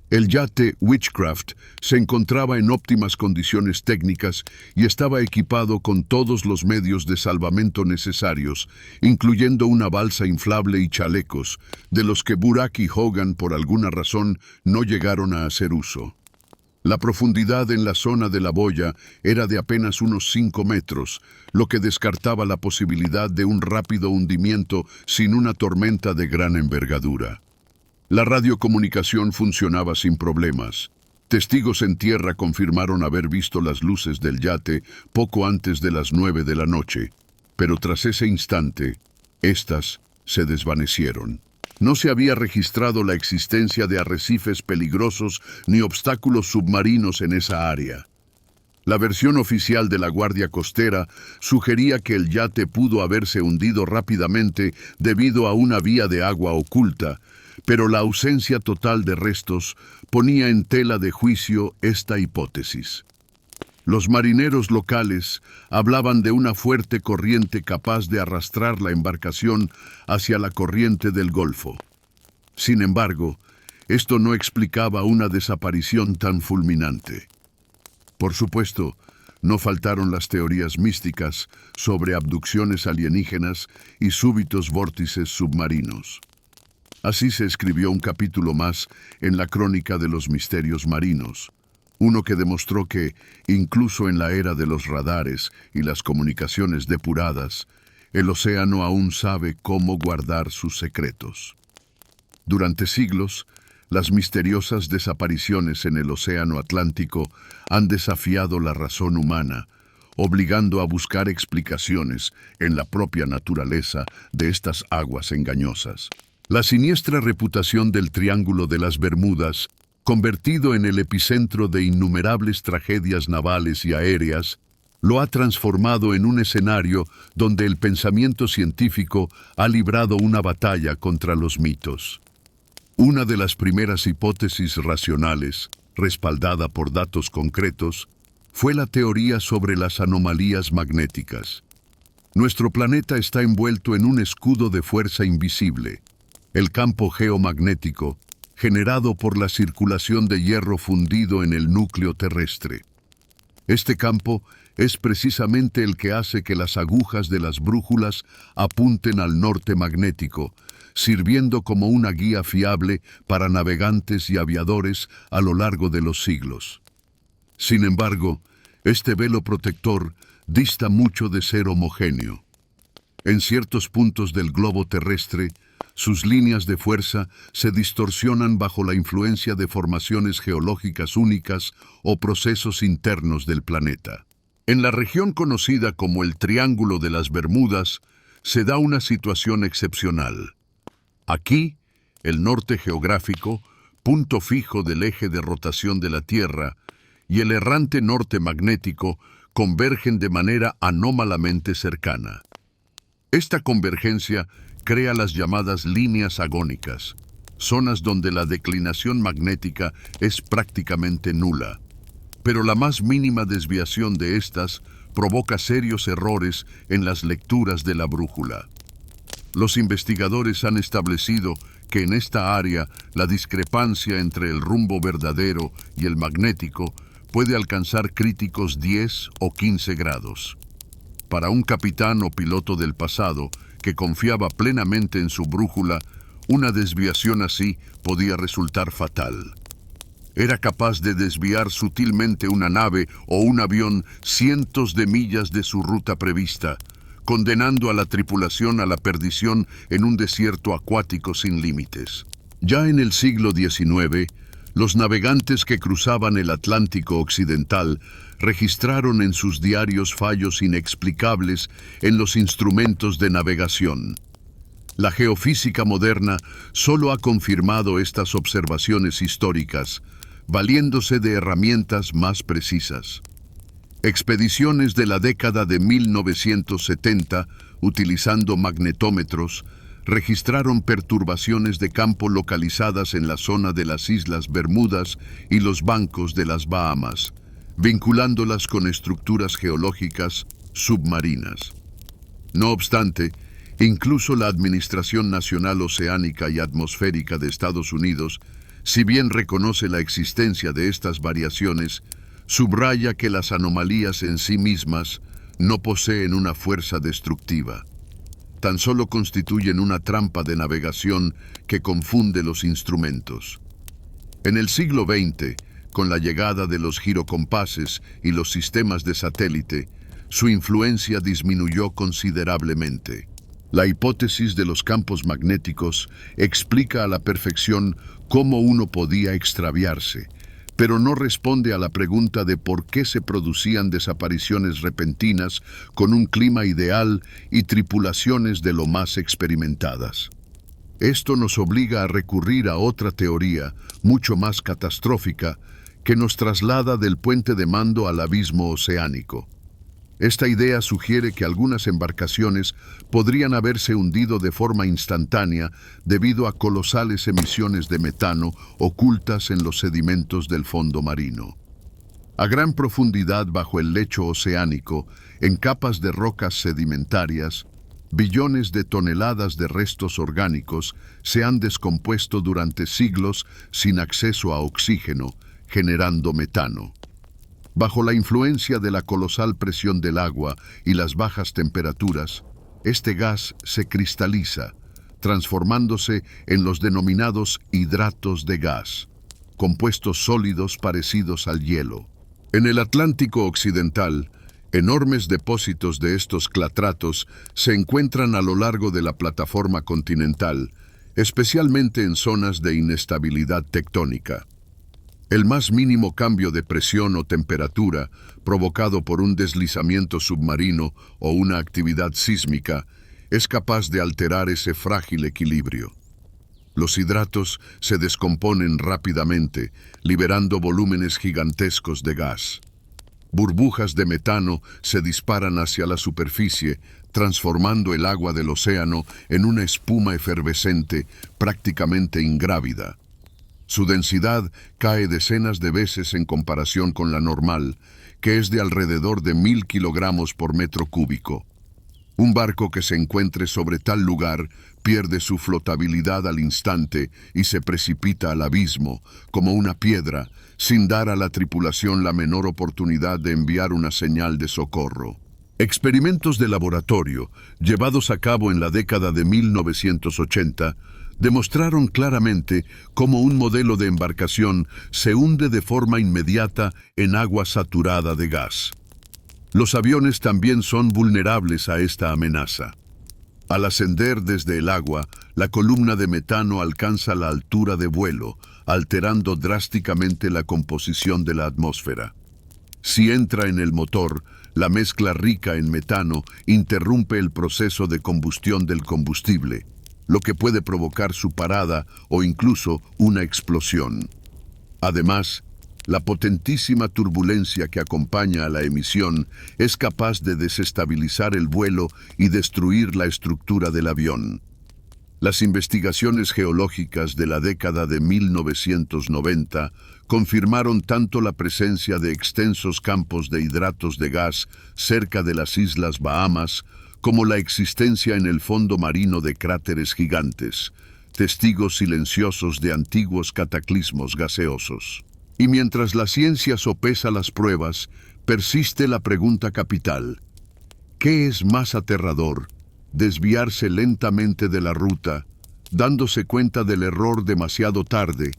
El yate Witchcraft se encontraba en óptimas condiciones técnicas y estaba equipado con todos los medios de salvamento necesarios, incluyendo una balsa inflable y chalecos, de los que Burak y Hogan por alguna razón no llegaron a hacer uso. La profundidad en la zona de la boya era de apenas unos 5 metros, lo que descartaba la posibilidad de un rápido hundimiento sin una tormenta de gran envergadura. La radiocomunicación funcionaba sin problemas. Testigos en tierra confirmaron haber visto las luces del yate poco antes de las 9 de la noche, pero tras ese instante, éstas se desvanecieron. No se había registrado la existencia de arrecifes peligrosos ni obstáculos submarinos en esa área. La versión oficial de la Guardia Costera sugería que el yate pudo haberse hundido rápidamente debido a una vía de agua oculta, pero la ausencia total de restos ponía en tela de juicio esta hipótesis. Los marineros locales hablaban de una fuerte corriente capaz de arrastrar la embarcación hacia la corriente del Golfo. Sin embargo, esto no explicaba una desaparición tan fulminante. Por supuesto, no faltaron las teorías místicas sobre abducciones alienígenas y súbitos vórtices submarinos. Así se escribió un capítulo más en la Crónica de los Misterios Marinos, uno que demostró que, incluso en la era de los radares y las comunicaciones depuradas, el océano aún sabe cómo guardar sus secretos. Durante siglos, las misteriosas desapariciones en el océano Atlántico han desafiado la razón humana, obligando a buscar explicaciones en la propia naturaleza de estas aguas engañosas. La siniestra reputación del Triángulo de las Bermudas, convertido en el epicentro de innumerables tragedias navales y aéreas, lo ha transformado en un escenario donde el pensamiento científico ha librado una batalla contra los mitos. Una de las primeras hipótesis racionales, respaldada por datos concretos, fue la teoría sobre las anomalías magnéticas. Nuestro planeta está envuelto en un escudo de fuerza invisible, el campo geomagnético, generado por la circulación de hierro fundido en el núcleo terrestre. Este campo es precisamente el que hace que las agujas de las brújulas apunten al norte magnético, sirviendo como una guía fiable para navegantes y aviadores a lo largo de los siglos. Sin embargo, este velo protector dista mucho de ser homogéneo. En ciertos puntos del globo terrestre, sus líneas de fuerza se distorsionan bajo la influencia de formaciones geológicas únicas o procesos internos del planeta. En la región conocida como el Triángulo de las Bermudas, se da una situación excepcional. Aquí, el norte geográfico, punto fijo del eje de rotación de la Tierra, y el errante norte magnético convergen de manera anómalamente cercana. Esta convergencia crea las llamadas líneas agónicas, zonas donde la declinación magnética es prácticamente nula, pero la más mínima desviación de estas provoca serios errores en las lecturas de la brújula. Los investigadores han establecido que en esta área la discrepancia entre el rumbo verdadero y el magnético puede alcanzar críticos 10 o 15 grados. Para un capitán o piloto del pasado que confiaba plenamente en su brújula, una desviación así podía resultar fatal. Era capaz de desviar sutilmente una nave o un avión cientos de millas de su ruta prevista, condenando a la tripulación a la perdición en un desierto acuático sin límites. Ya en el siglo XIX, los navegantes que cruzaban el Atlántico Occidental registraron en sus diarios fallos inexplicables en los instrumentos de navegación. La geofísica moderna solo ha confirmado estas observaciones históricas, valiéndose de herramientas más precisas. Expediciones de la década de 1970, utilizando magnetómetros, registraron perturbaciones de campo localizadas en la zona de las Islas Bermudas y los bancos de las Bahamas, vinculándolas con estructuras geológicas submarinas. No obstante, Incluso la Administración Nacional Oceánica y Atmosférica de Estados Unidos, si bien reconoce la existencia de estas variaciones, subraya que las anomalías en sí mismas no poseen una fuerza destructiva. Tan solo constituyen una trampa de navegación que confunde los instrumentos. En el siglo XX, con la llegada de los girocompases y los sistemas de satélite, su influencia disminuyó considerablemente. La hipótesis de los campos magnéticos explica a la perfección cómo uno podía extraviarse, pero no responde a la pregunta de por qué se producían desapariciones repentinas con un clima ideal y tripulaciones de lo más experimentadas. Esto nos obliga a recurrir a otra teoría, mucho más catastrófica, que nos traslada del puente de mando al abismo oceánico. Esta idea sugiere que algunas embarcaciones podrían haberse hundido de forma instantánea debido a colosales emisiones de metano ocultas en los sedimentos del fondo marino. A gran profundidad bajo el lecho oceánico, en capas de rocas sedimentarias, billones de toneladas de restos orgánicos se han descompuesto durante siglos sin acceso a oxígeno, generando metano. Bajo la influencia de la colosal presión del agua y las bajas temperaturas, este gas se cristaliza, transformándose en los denominados hidratos de gas, compuestos sólidos parecidos al hielo. En el Atlántico Occidental, enormes depósitos de estos clatratos se encuentran a lo largo de la plataforma continental, especialmente en zonas de inestabilidad tectónica. El más mínimo cambio de presión o temperatura, provocado por un deslizamiento submarino o una actividad sísmica, es capaz de alterar ese frágil equilibrio. Los hidratos se descomponen rápidamente, liberando volúmenes gigantescos de gas. Burbujas de metano se disparan hacia la superficie, transformando el agua del océano en una espuma efervescente, prácticamente ingrávida. Su densidad cae decenas de veces en comparación con la normal, que es de alrededor de 1000 kilogramos por metro cúbico. Un barco que se encuentre sobre tal lugar pierde su flotabilidad al instante y se precipita al abismo, como una piedra, sin dar a la tripulación la menor oportunidad de enviar una señal de socorro. Experimentos de laboratorio, llevados a cabo en la década de 1980, demostraron claramente cómo un modelo de embarcación se hunde de forma inmediata en agua saturada de gas. Los aviones también son vulnerables a esta amenaza. Al ascender desde el agua, la columna de metano alcanza la altura de vuelo, alterando drásticamente la composición de la atmósfera. Si entra en el motor, la mezcla rica en metano interrumpe el proceso de combustión del combustible, lo que puede provocar su parada o incluso una explosión. Además, la potentísima turbulencia que acompaña a la emisión es capaz de desestabilizar el vuelo y destruir la estructura del avión. Las investigaciones geológicas de la década de 1990 confirmaron tanto la presencia de extensos campos de hidratos de gas cerca de las Islas Bahamas como la existencia en el fondo marino de cráteres gigantes, testigos silenciosos de antiguos cataclismos gaseosos. Y mientras la ciencia sopesa las pruebas, persiste la pregunta capital: ¿qué es más aterrador? ¿Desviarse lentamente de la ruta, dándose cuenta del error demasiado tarde,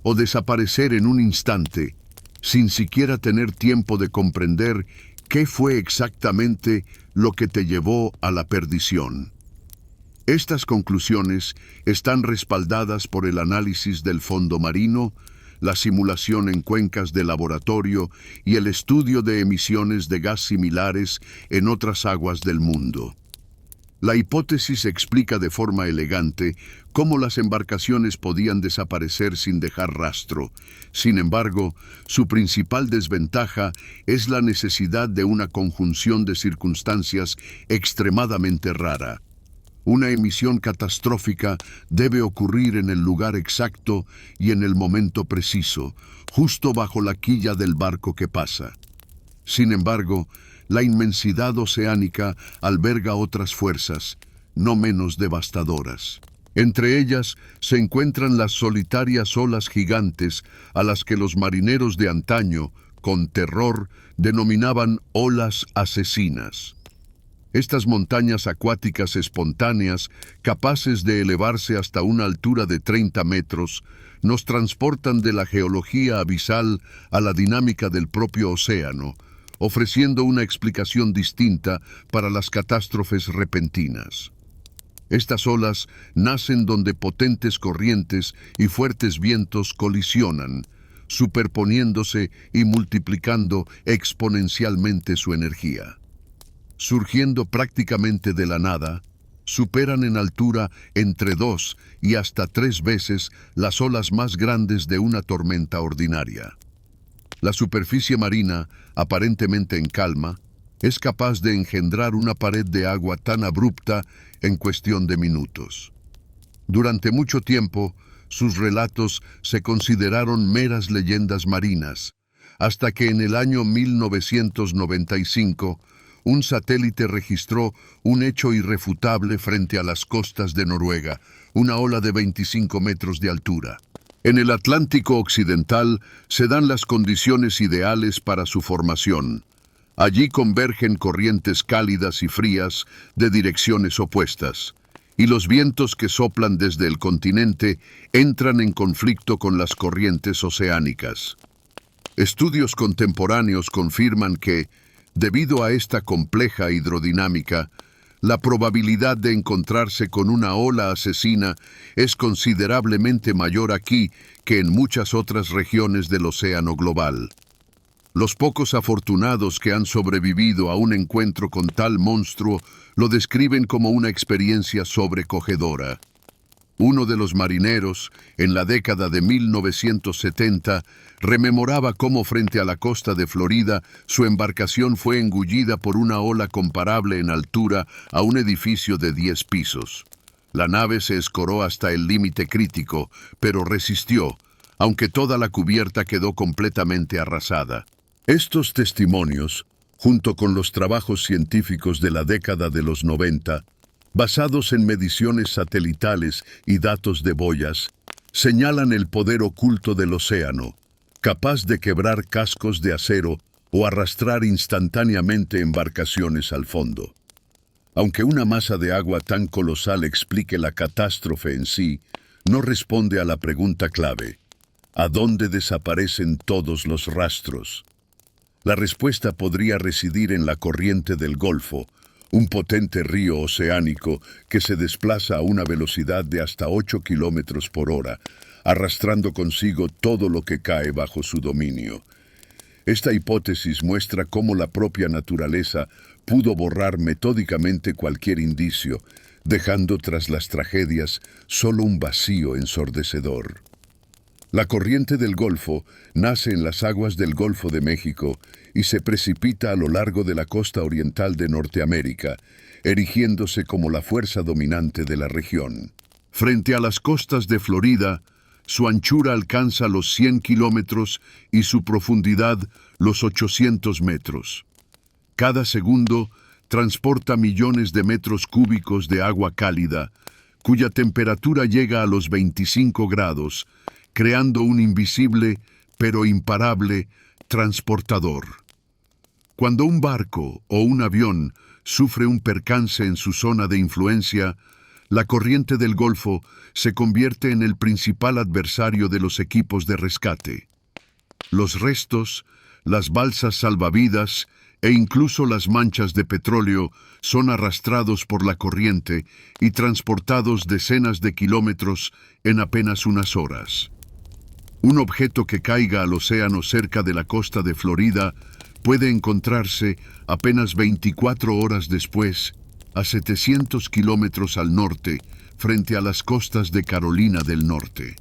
o desaparecer en un instante, sin siquiera tener tiempo de comprender qué fue exactamente lo que te llevó a la perdición? Estas conclusiones están respaldadas por el análisis del fondo marino, la simulación en cuencas de laboratorio y el estudio de emisiones de gas similares en otras aguas del mundo. La hipótesis explica de forma elegante cómo las embarcaciones podían desaparecer sin dejar rastro. Sin embargo, su principal desventaja es la necesidad de una conjunción de circunstancias extremadamente rara. Una emisión catastrófica debe ocurrir en el lugar exacto y en el momento preciso, justo bajo la quilla del barco que pasa. Sin embargo, la inmensidad oceánica alberga otras fuerzas, no menos devastadoras. Entre ellas se encuentran las solitarias olas gigantes a las que los marineros de antaño, con terror, denominaban olas asesinas. Estas montañas acuáticas espontáneas, capaces de elevarse hasta una altura de 30 metros, nos transportan de la geología abisal a la dinámica del propio océano, ofreciendo una explicación distinta para las catástrofes repentinas. Estas olas nacen donde potentes corrientes y fuertes vientos colisionan, superponiéndose y multiplicando exponencialmente su energía. Surgiendo prácticamente de la nada, superan en altura entre 2 y hasta 3 veces las olas más grandes de una tormenta ordinaria. La superficie marina, aparentemente en calma, es capaz de engendrar una pared de agua tan abrupta en cuestión de minutos. Durante mucho tiempo, sus relatos se consideraron meras leyendas marinas, hasta que en el año 1995, un satélite registró un hecho irrefutable frente a las costas de Noruega, una ola de 25 metros de altura. En el Atlántico Occidental se dan las condiciones ideales para su formación. Allí convergen corrientes cálidas y frías de direcciones opuestas, y los vientos que soplan desde el continente entran en conflicto con las corrientes oceánicas. Estudios contemporáneos confirman que, debido a esta compleja hidrodinámica, la probabilidad de encontrarse con una ola asesina es considerablemente mayor aquí que en muchas otras regiones del océano global. Los pocos afortunados que han sobrevivido a un encuentro con tal monstruo lo describen como una experiencia sobrecogedora. Uno de los marineros, en la década de 1970, rememoraba cómo frente a la costa de Florida su embarcación fue engullida por una ola comparable en altura a un edificio de 10 pisos. La nave se escoró hasta el límite crítico, pero resistió, aunque toda la cubierta quedó completamente arrasada. Estos testimonios, junto con los trabajos científicos de la década de los 90, basados en mediciones satelitales y datos de boyas, señalan el poder oculto del océano, capaz de quebrar cascos de acero o arrastrar instantáneamente embarcaciones al fondo. Aunque una masa de agua tan colosal explique la catástrofe en sí, no responde a la pregunta clave: ¿a dónde desaparecen todos los rastros? La respuesta podría residir en la corriente del Golfo, un potente río oceánico que se desplaza a una velocidad de hasta 8 kilómetros por hora, arrastrando consigo todo lo que cae bajo su dominio. Esta hipótesis muestra cómo la propia naturaleza pudo borrar metódicamente cualquier indicio, dejando tras las tragedias solo un vacío ensordecedor. La corriente del Golfo nace en las aguas del Golfo de México y se precipita a lo largo de la costa oriental de Norteamérica, erigiéndose como la fuerza dominante de la región. Frente a las costas de Florida, su anchura alcanza los 100 kilómetros y su profundidad los 800 metros. Cada segundo transporta millones de metros cúbicos de agua cálida, cuya temperatura llega a los 25 grados, creando un invisible, pero imparable, transportador. Cuando un barco o un avión sufre un percance en su zona de influencia, la corriente del Golfo se convierte en el principal adversario de los equipos de rescate. Los restos, las balsas salvavidas e incluso las manchas de petróleo son arrastrados por la corriente y transportados decenas de kilómetros en apenas unas horas. Un objeto que caiga al océano cerca de la costa de Florida puede encontrarse apenas 24 horas después a 700 kilómetros al norte, frente a las costas de Carolina del Norte.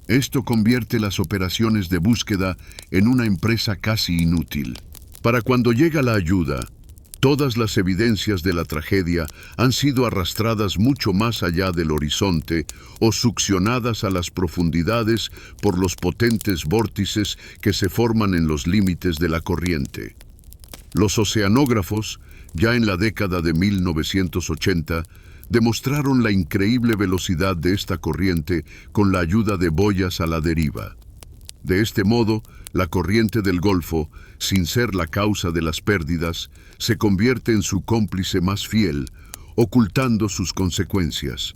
Esto convierte las operaciones de búsqueda en una empresa casi inútil. Para cuando llega la ayuda, todas las evidencias de la tragedia han sido arrastradas mucho más allá del horizonte o succionadas a las profundidades por los potentes vórtices que se forman en los límites de la corriente. Los oceanógrafos, ya en la década de 1980, demostraron la increíble velocidad de esta corriente con la ayuda de boyas a la deriva. De este modo, la corriente del Golfo, sin ser la causa de las pérdidas, se convierte en su cómplice más fiel, ocultando sus consecuencias.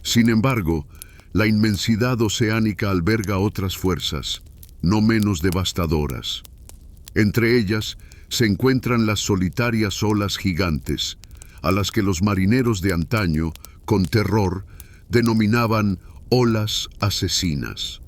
Sin embargo, la inmensidad oceánica alberga otras fuerzas, no menos devastadoras. Entre ellas se encuentran las solitarias olas gigantes, a las que los marineros de antaño, con terror, denominaban olas asesinas.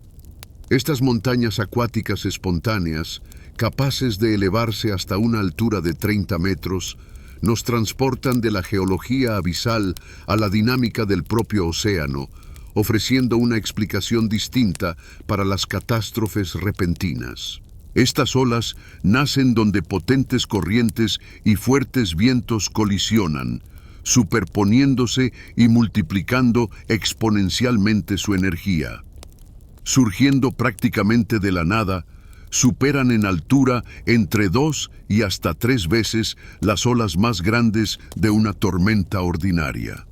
Estas montañas acuáticas espontáneas, capaces de elevarse hasta una altura de 30 metros, nos transportan de la geología abisal a la dinámica del propio océano, ofreciendo una explicación distinta para las catástrofes repentinas. Estas olas nacen donde potentes corrientes y fuertes vientos colisionan, superponiéndose y multiplicando exponencialmente su energía. Surgiendo prácticamente de la nada, superan en altura entre 2 y hasta 3 veces las olas más grandes de una tormenta ordinaria.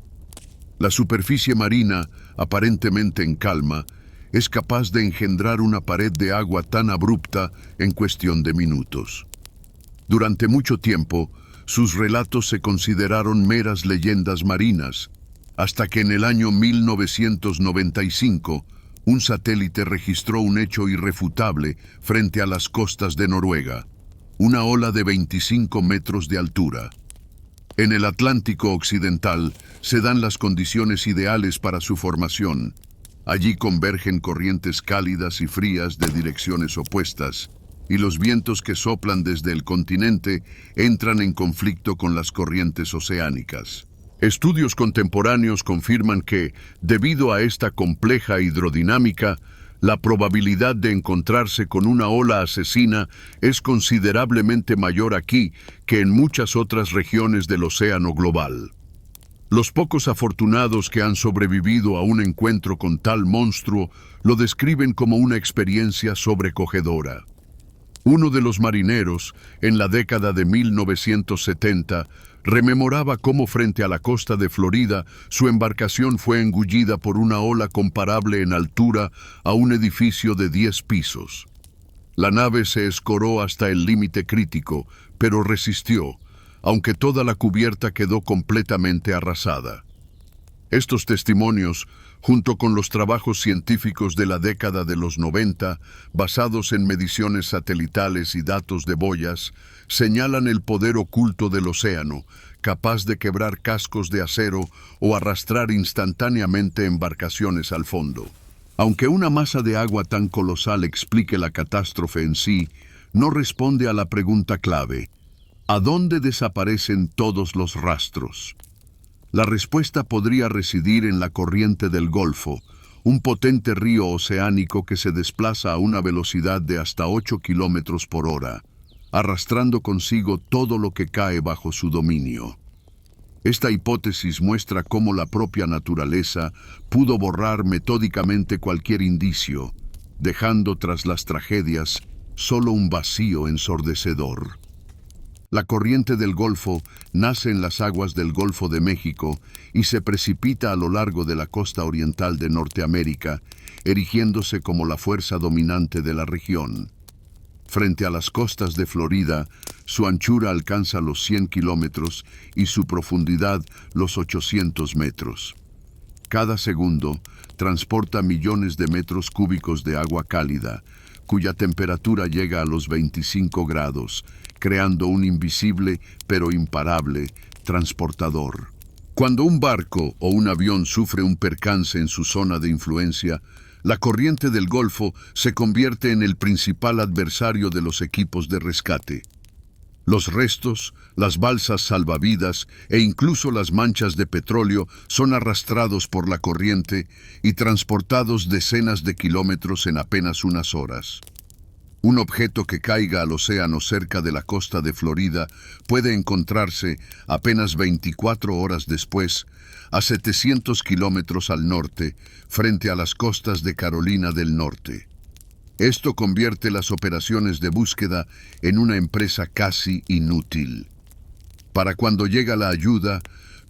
La superficie marina, aparentemente en calma, es capaz de engendrar una pared de agua tan abrupta en cuestión de minutos. Durante mucho tiempo, sus relatos se consideraron meras leyendas marinas, hasta que en el año 1995, un satélite registró un hecho irrefutable frente a las costas de Noruega, una ola de 25 metros de altura. En el Atlántico Occidental se dan las condiciones ideales para su formación. Allí convergen corrientes cálidas y frías de direcciones opuestas, y los vientos que soplan desde el continente entran en conflicto con las corrientes oceánicas. Estudios contemporáneos confirman que, debido a esta compleja hidrodinámica, la probabilidad de encontrarse con una ola asesina es considerablemente mayor aquí que en muchas otras regiones del océano global. Los pocos afortunados que han sobrevivido a un encuentro con tal monstruo lo describen como una experiencia sobrecogedora. Uno de los marineros, en la década de 1970, rememoraba cómo frente a la costa de Florida su embarcación fue engullida por una ola comparable en altura a un edificio de 10 pisos. La nave se escoró hasta el límite crítico, pero resistió, aunque toda la cubierta quedó completamente arrasada. Estos testimonios, junto con los trabajos científicos de la década de los 90, basados en mediciones satelitales y datos de boyas, señalan el poder oculto del océano, capaz de quebrar cascos de acero o arrastrar instantáneamente embarcaciones al fondo. Aunque una masa de agua tan colosal explique la catástrofe en sí, no responde a la pregunta clave: ¿a dónde desaparecen todos los rastros? La respuesta podría residir en la corriente del Golfo, un potente río oceánico que se desplaza a una velocidad de hasta 8 kilómetros por hora, arrastrando consigo todo lo que cae bajo su dominio. Esta hipótesis muestra cómo la propia naturaleza pudo borrar metódicamente cualquier indicio, dejando tras las tragedias solo un vacío ensordecedor. La corriente del Golfo nace en las aguas del Golfo de México y se precipita a lo largo de la costa oriental de Norteamérica, erigiéndose como la fuerza dominante de la región. Frente a las costas de Florida, su anchura alcanza los 100 kilómetros y su profundidad los 800 metros. Cada segundo transporta millones de metros cúbicos de agua cálida, cuya temperatura llega a los 25 grados, creando un invisible pero imparable transportador. Cuando un barco o un avión sufre un percance en su zona de influencia, la corriente del Golfo se convierte en el principal adversario de los equipos de rescate. Los restos, las balsas salvavidas e incluso las manchas de petróleo son arrastrados por la corriente y transportados decenas de kilómetros en apenas unas horas. Un objeto que caiga al océano cerca de la costa de Florida puede encontrarse, apenas 24 horas después, a 700 kilómetros al norte, frente a las costas de Carolina del Norte. Esto convierte las operaciones de búsqueda en una empresa casi inútil. Para cuando llega la ayuda,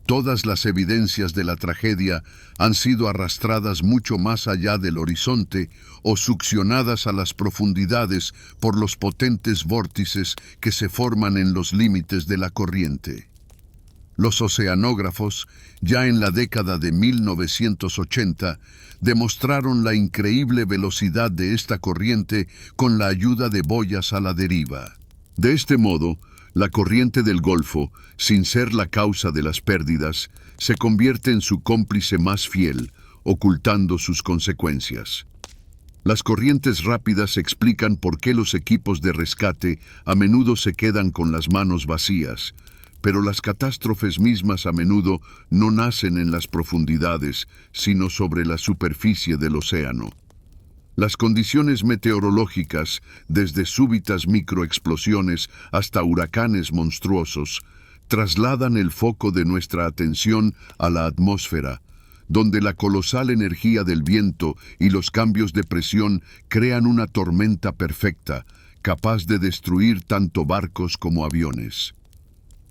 Todas las evidencias de la tragedia han sido arrastradas mucho más allá del horizonte o succionadas a las profundidades por los potentes vórtices que se forman en los límites de la corriente. Los oceanógrafos, ya en la década de 1980, demostraron la increíble velocidad de esta corriente con la ayuda de boyas a la deriva. De este modo, la corriente del Golfo, sin ser la causa de las pérdidas, se convierte en su cómplice más fiel, ocultando sus consecuencias. Las corrientes rápidas explican por qué los equipos de rescate a menudo se quedan con las manos vacías, pero las catástrofes mismas a menudo no nacen en las profundidades, sino sobre la superficie del océano. Las condiciones meteorológicas, desde súbitas microexplosiones hasta huracanes monstruosos, trasladan el foco de nuestra atención a la atmósfera, donde la colosal energía del viento y los cambios de presión crean una tormenta perfecta, capaz de destruir tanto barcos como aviones.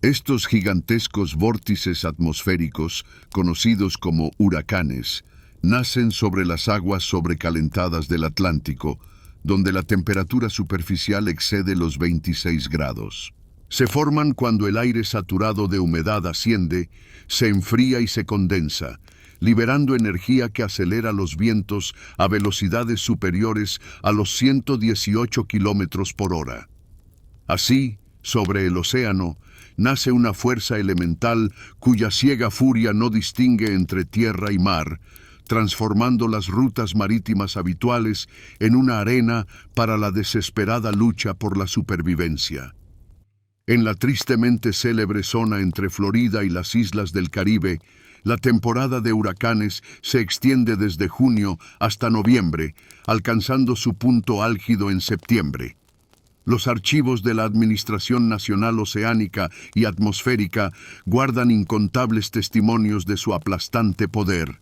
Estos gigantescos vórtices atmosféricos, conocidos como huracanes, nacen sobre las aguas sobrecalentadas del Atlántico, donde la temperatura superficial excede los 26 grados. Se forman cuando el aire saturado de humedad asciende, se enfría y se condensa, liberando energía que acelera los vientos a velocidades superiores a los 118 kilómetros por hora. Así, sobre el océano, nace una fuerza elemental cuya ciega furia no distingue entre tierra y mar, transformando las rutas marítimas habituales en una arena para la desesperada lucha por la supervivencia. En la tristemente célebre zona entre Florida y las islas del Caribe, la temporada de huracanes se extiende desde junio hasta noviembre, alcanzando su punto álgido en septiembre. Los archivos de la Administración Nacional Oceánica y Atmosférica guardan incontables testimonios de su aplastante poder.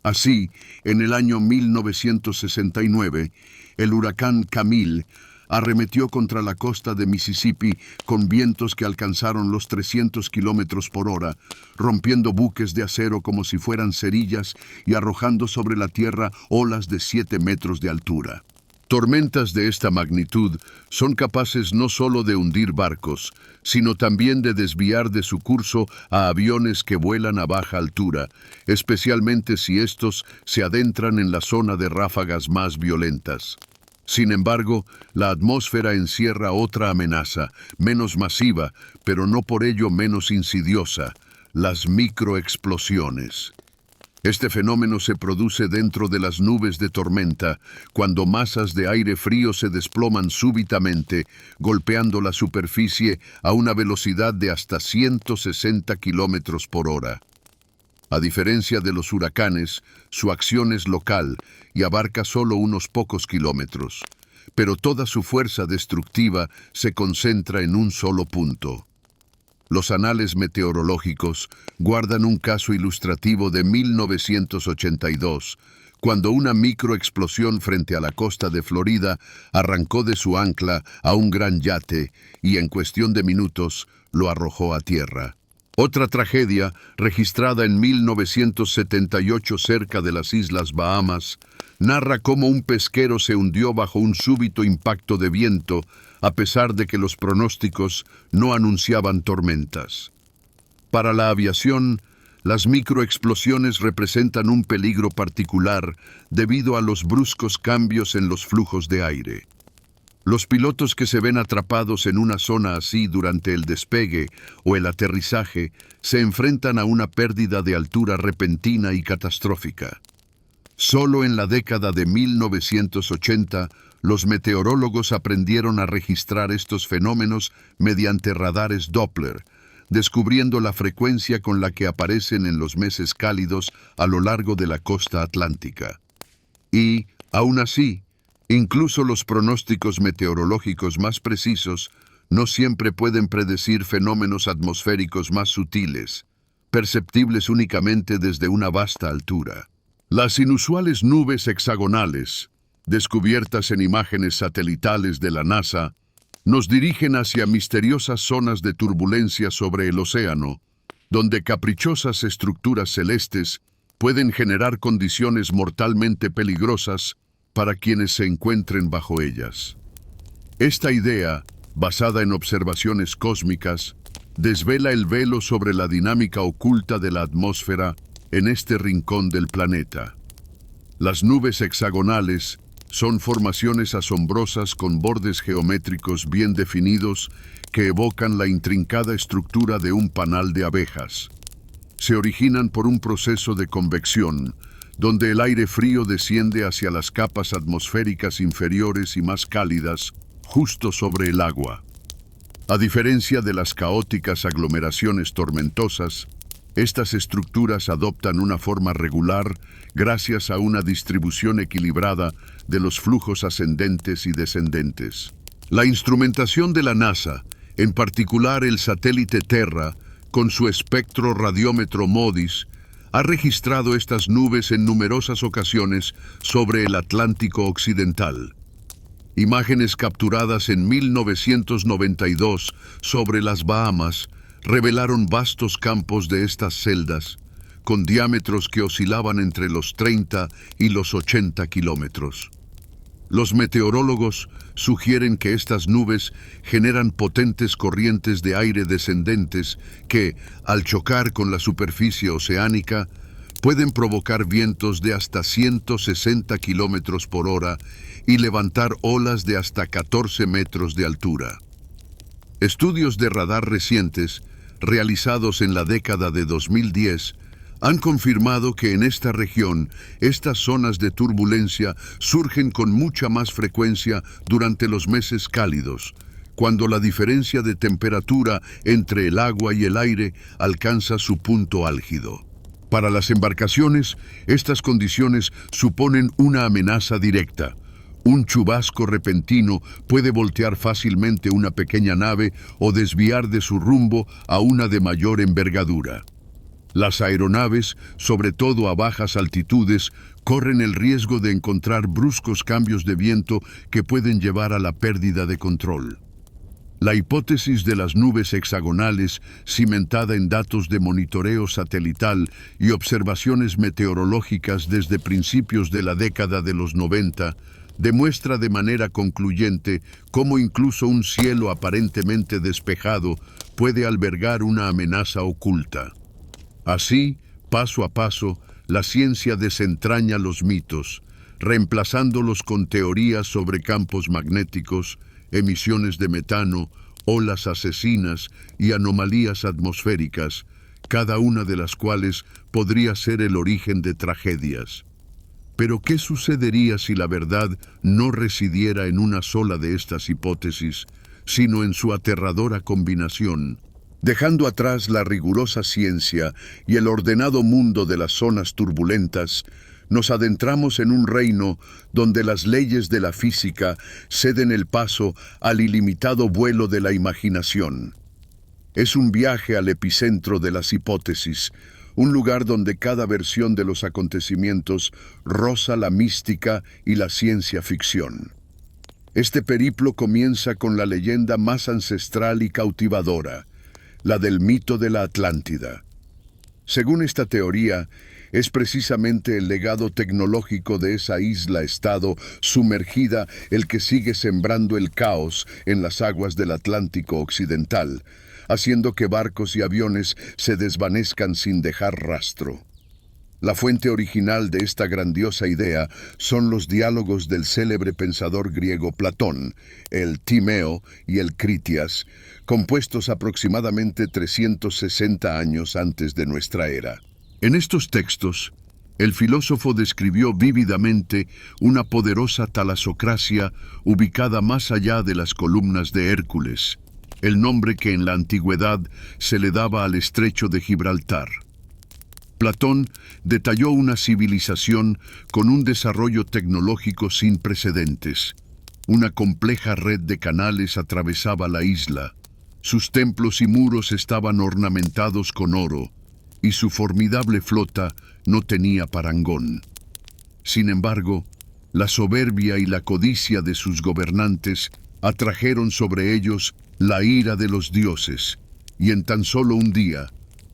Así, en el año 1969, el huracán Camille arremetió contra la costa de Mississippi con vientos que alcanzaron los 300 kilómetros por hora, rompiendo buques de acero como si fueran cerillas y arrojando sobre la tierra olas de 7 metros de altura. Tormentas de esta magnitud son capaces no solo de hundir barcos, sino también de desviar de su curso a aviones que vuelan a baja altura, especialmente si estos se adentran en la zona de ráfagas más violentas. Sin embargo, la atmósfera encierra otra amenaza, menos masiva, pero no por ello menos insidiosa: las microexplosiones. Este fenómeno se produce dentro de las nubes de tormenta, cuando masas de aire frío se desploman súbitamente, golpeando la superficie a una velocidad de hasta 160 kilómetros por hora. A diferencia de los huracanes, su acción es local y abarca solo unos pocos kilómetros, pero toda su fuerza destructiva se concentra en un solo punto. Los anales meteorológicos guardan un caso ilustrativo de 1982, cuando una microexplosión frente a la costa de Florida arrancó de su ancla a un gran yate y en cuestión de minutos lo arrojó a tierra. Otra tragedia, registrada en 1978 cerca de las Islas Bahamas, narra cómo un pesquero se hundió bajo un súbito impacto de viento, a pesar de que los pronósticos no anunciaban tormentas. Para la aviación, las microexplosiones representan un peligro particular debido a los bruscos cambios en los flujos de aire. Los pilotos que se ven atrapados en una zona así durante el despegue o el aterrizaje se enfrentan a una pérdida de altura repentina y catastrófica. Solo en la década de 1980, los meteorólogos aprendieron a registrar estos fenómenos mediante radares Doppler, descubriendo la frecuencia con la que aparecen en los meses cálidos a lo largo de la costa atlántica. Y, aún así, incluso los pronósticos meteorológicos más precisos no siempre pueden predecir fenómenos atmosféricos más sutiles, perceptibles únicamente desde una vasta altura. Las inusuales nubes hexagonales, descubiertas en imágenes satelitales de la NASA, nos dirigen hacia misteriosas zonas de turbulencia sobre el océano, donde caprichosas estructuras celestes pueden generar condiciones mortalmente peligrosas para quienes se encuentren bajo ellas. Esta idea, basada en observaciones cósmicas, desvela el velo sobre la dinámica oculta de la atmósfera en este rincón del planeta. Las nubes hexagonales son formaciones asombrosas con bordes geométricos bien definidos que evocan la intrincada estructura de un panal de abejas. Se originan por un proceso de convección, donde el aire frío desciende hacia las capas atmosféricas inferiores y más cálidas, justo sobre el agua. A diferencia de las caóticas aglomeraciones tormentosas, estas estructuras adoptan una forma regular gracias a una distribución equilibrada de los flujos ascendentes y descendentes. La instrumentación de la NASA, en particular el satélite Terra, con su espectro radiómetro MODIS, ha registrado estas nubes en numerosas ocasiones sobre el Atlántico Occidental. Imágenes capturadas en 1992 sobre las Bahamas revelaron vastos campos de estas celdas, con diámetros que oscilaban entre los 30 y los 80 kilómetros. Los meteorólogos sugieren que estas nubes generan potentes corrientes de aire descendentes que, al chocar con la superficie oceánica, pueden provocar vientos de hasta 160 kilómetros por hora y levantar olas de hasta 14 metros de altura. Estudios de radar recientes, realizados en la década de 2010, han confirmado que en esta región, estas zonas de turbulencia surgen con mucha más frecuencia durante los meses cálidos, cuando la diferencia de temperatura entre el agua y el aire alcanza su punto álgido. Para las embarcaciones, estas condiciones suponen una amenaza directa. Un chubasco repentino puede voltear fácilmente una pequeña nave o desviar de su rumbo a una de mayor envergadura. Las aeronaves, sobre todo a bajas altitudes, corren el riesgo de encontrar bruscos cambios de viento que pueden llevar a la pérdida de control. La hipótesis de las nubes hexagonales, cimentada en datos de monitoreo satelital y observaciones meteorológicas desde principios de la década de los 90, demuestra de manera concluyente cómo incluso un cielo aparentemente despejado puede albergar una amenaza oculta. Así, paso a paso, la ciencia desentraña los mitos, reemplazándolos con teorías sobre campos magnéticos, emisiones de metano, olas asesinas y anomalías atmosféricas, cada una de las cuales podría ser el origen de tragedias. Pero ¿qué sucedería si la verdad no residiera en una sola de estas hipótesis, sino en su aterradora combinación? Dejando atrás la rigurosa ciencia y el ordenado mundo de las zonas turbulentas, nos adentramos en un reino donde las leyes de la física ceden el paso al ilimitado vuelo de la imaginación. Es un viaje al epicentro de las hipótesis, un lugar donde cada versión de los acontecimientos roza la mística y la ciencia ficción. Este periplo comienza con la leyenda más ancestral y cautivadora, la del mito de la Atlántida. Según esta teoría, es precisamente el legado tecnológico de esa isla-estado sumergida el que sigue sembrando el caos en las aguas del Atlántico Occidental, haciendo que barcos y aviones se desvanezcan sin dejar rastro. La fuente original de esta grandiosa idea son los diálogos del célebre pensador griego Platón, el Timeo y el Critias, compuestos aproximadamente 360 años antes de nuestra era. En estos textos, el filósofo describió vívidamente una poderosa talasocracia ubicada más allá de las columnas de Hércules, el nombre que en la antigüedad se le daba al estrecho de Gibraltar. Platón detalló una civilización con un desarrollo tecnológico sin precedentes. Una compleja red de canales atravesaba la isla. Sus templos y muros estaban ornamentados con oro, y su formidable flota no tenía parangón. Sin embargo, la soberbia y la codicia de sus gobernantes atrajeron sobre ellos la ira de los dioses, y en tan solo un día,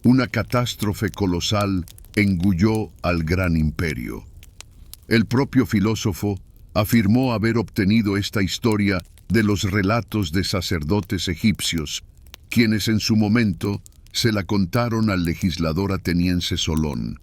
Una catástrofe colosal engulló al gran imperio. El propio filósofo afirmó haber obtenido esta historia de los relatos de sacerdotes egipcios, quienes en su momento se la contaron al legislador ateniense Solón.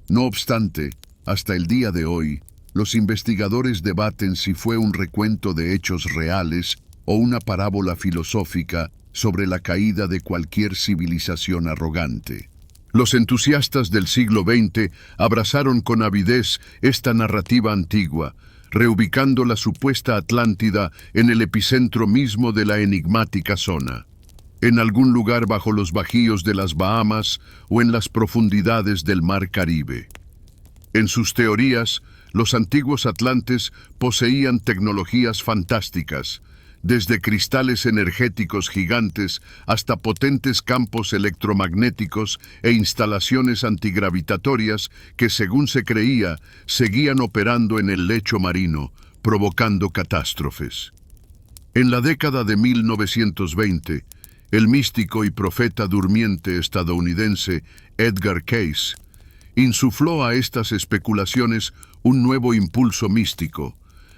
No obstante, hasta el día de hoy, los investigadores debaten si fue un recuento de hechos reales o una parábola filosófica sobre la caída de cualquier civilización arrogante. Los entusiastas del siglo XX abrazaron con avidez esta narrativa antigua, reubicando la supuesta Atlántida en el epicentro mismo de la enigmática zona, en algún lugar bajo los bajíos de las Bahamas o en las profundidades del Mar Caribe. En sus teorías, los antiguos atlantes poseían tecnologías fantásticas, desde cristales energéticos gigantes hasta potentes campos electromagnéticos e instalaciones antigravitatorias que, según se creía, seguían operando en el lecho marino, provocando catástrofes. En la década de 1920, el místico y profeta durmiente estadounidense Edgar Cayce insufló a estas especulaciones un nuevo impulso místico,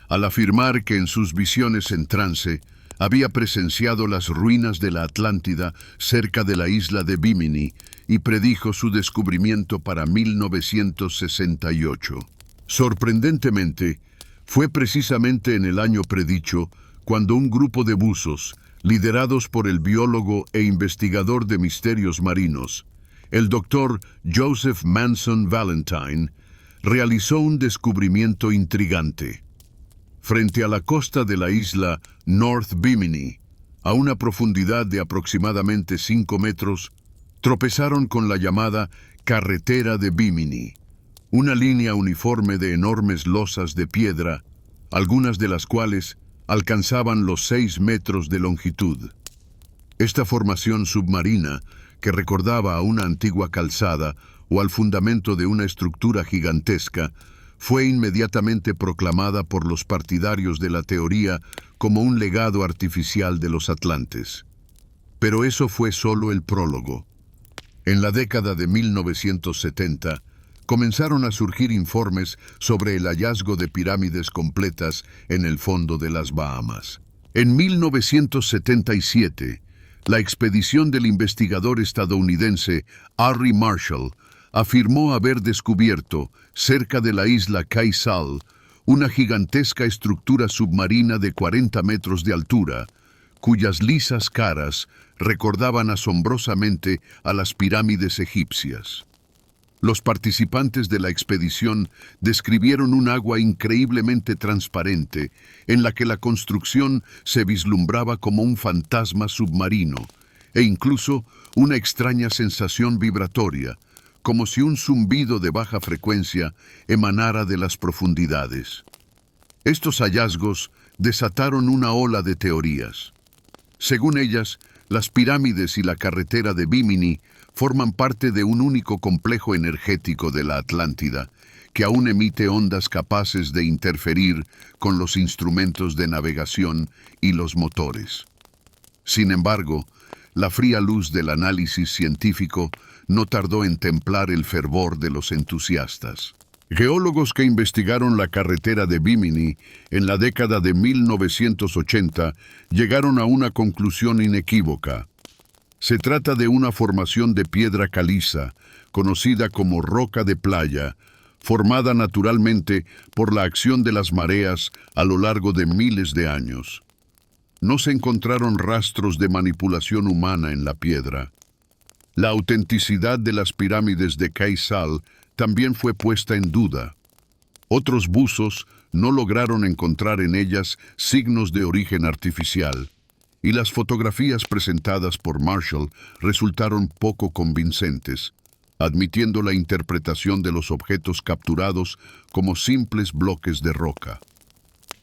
al afirmar que en sus visiones en trance había presenciado las ruinas de la Atlántida cerca de la isla de Bimini y predijo su descubrimiento para 1968. Sorprendentemente, fue precisamente en el año predicho cuando un grupo de buzos, liderados por el biólogo e investigador de misterios marinos, el doctor Joseph Manson Valentine, realizó un descubrimiento intrigante. Frente a la costa de la isla North Bimini, a una profundidad de aproximadamente 5 metros, tropezaron con la llamada Carretera de Bimini, una línea uniforme de enormes losas de piedra, algunas de las cuales alcanzaban los 6 metros de longitud. Esta formación submarina, que recordaba a una antigua calzada o al fundamento de una estructura gigantesca, fue inmediatamente proclamada por los partidarios de la teoría como un legado artificial de los atlantes. Pero eso fue solo el prólogo. En la década de 1970, comenzaron a surgir informes sobre el hallazgo de pirámides completas en el fondo de las Bahamas. En 1977, la expedición del investigador estadounidense Harry Marshall afirmó haber descubierto, cerca de la isla Cay Sal, una gigantesca estructura submarina de 40 metros de altura, cuyas lisas caras recordaban asombrosamente a las pirámides egipcias. Los participantes de la expedición describieron un agua increíblemente transparente, en la que la construcción se vislumbraba como un fantasma submarino, e incluso una extraña sensación vibratoria, como si un zumbido de baja frecuencia emanara de las profundidades. Estos hallazgos desataron una ola de teorías. Según ellas, las pirámides y la carretera de Bimini forman parte de un único complejo energético de la Atlántida, que aún emite ondas capaces de interferir con los instrumentos de navegación y los motores. Sin embargo, la fría luz del análisis científico no tardó en templar el fervor de los entusiastas. Geólogos que investigaron la carretera de Bimini en la década de 1980 llegaron a una conclusión inequívoca. Se trata de una formación de piedra caliza, conocida como roca de playa, formada naturalmente por la acción de las mareas a lo largo de miles de años. No se encontraron rastros de manipulación humana en la piedra. La autenticidad de las pirámides de Cay Sal también fue puesta en duda. Otros buzos no lograron encontrar en ellas signos de origen artificial, y las fotografías presentadas por Marshall resultaron poco convincentes, admitiendo la interpretación de los objetos capturados como simples bloques de roca.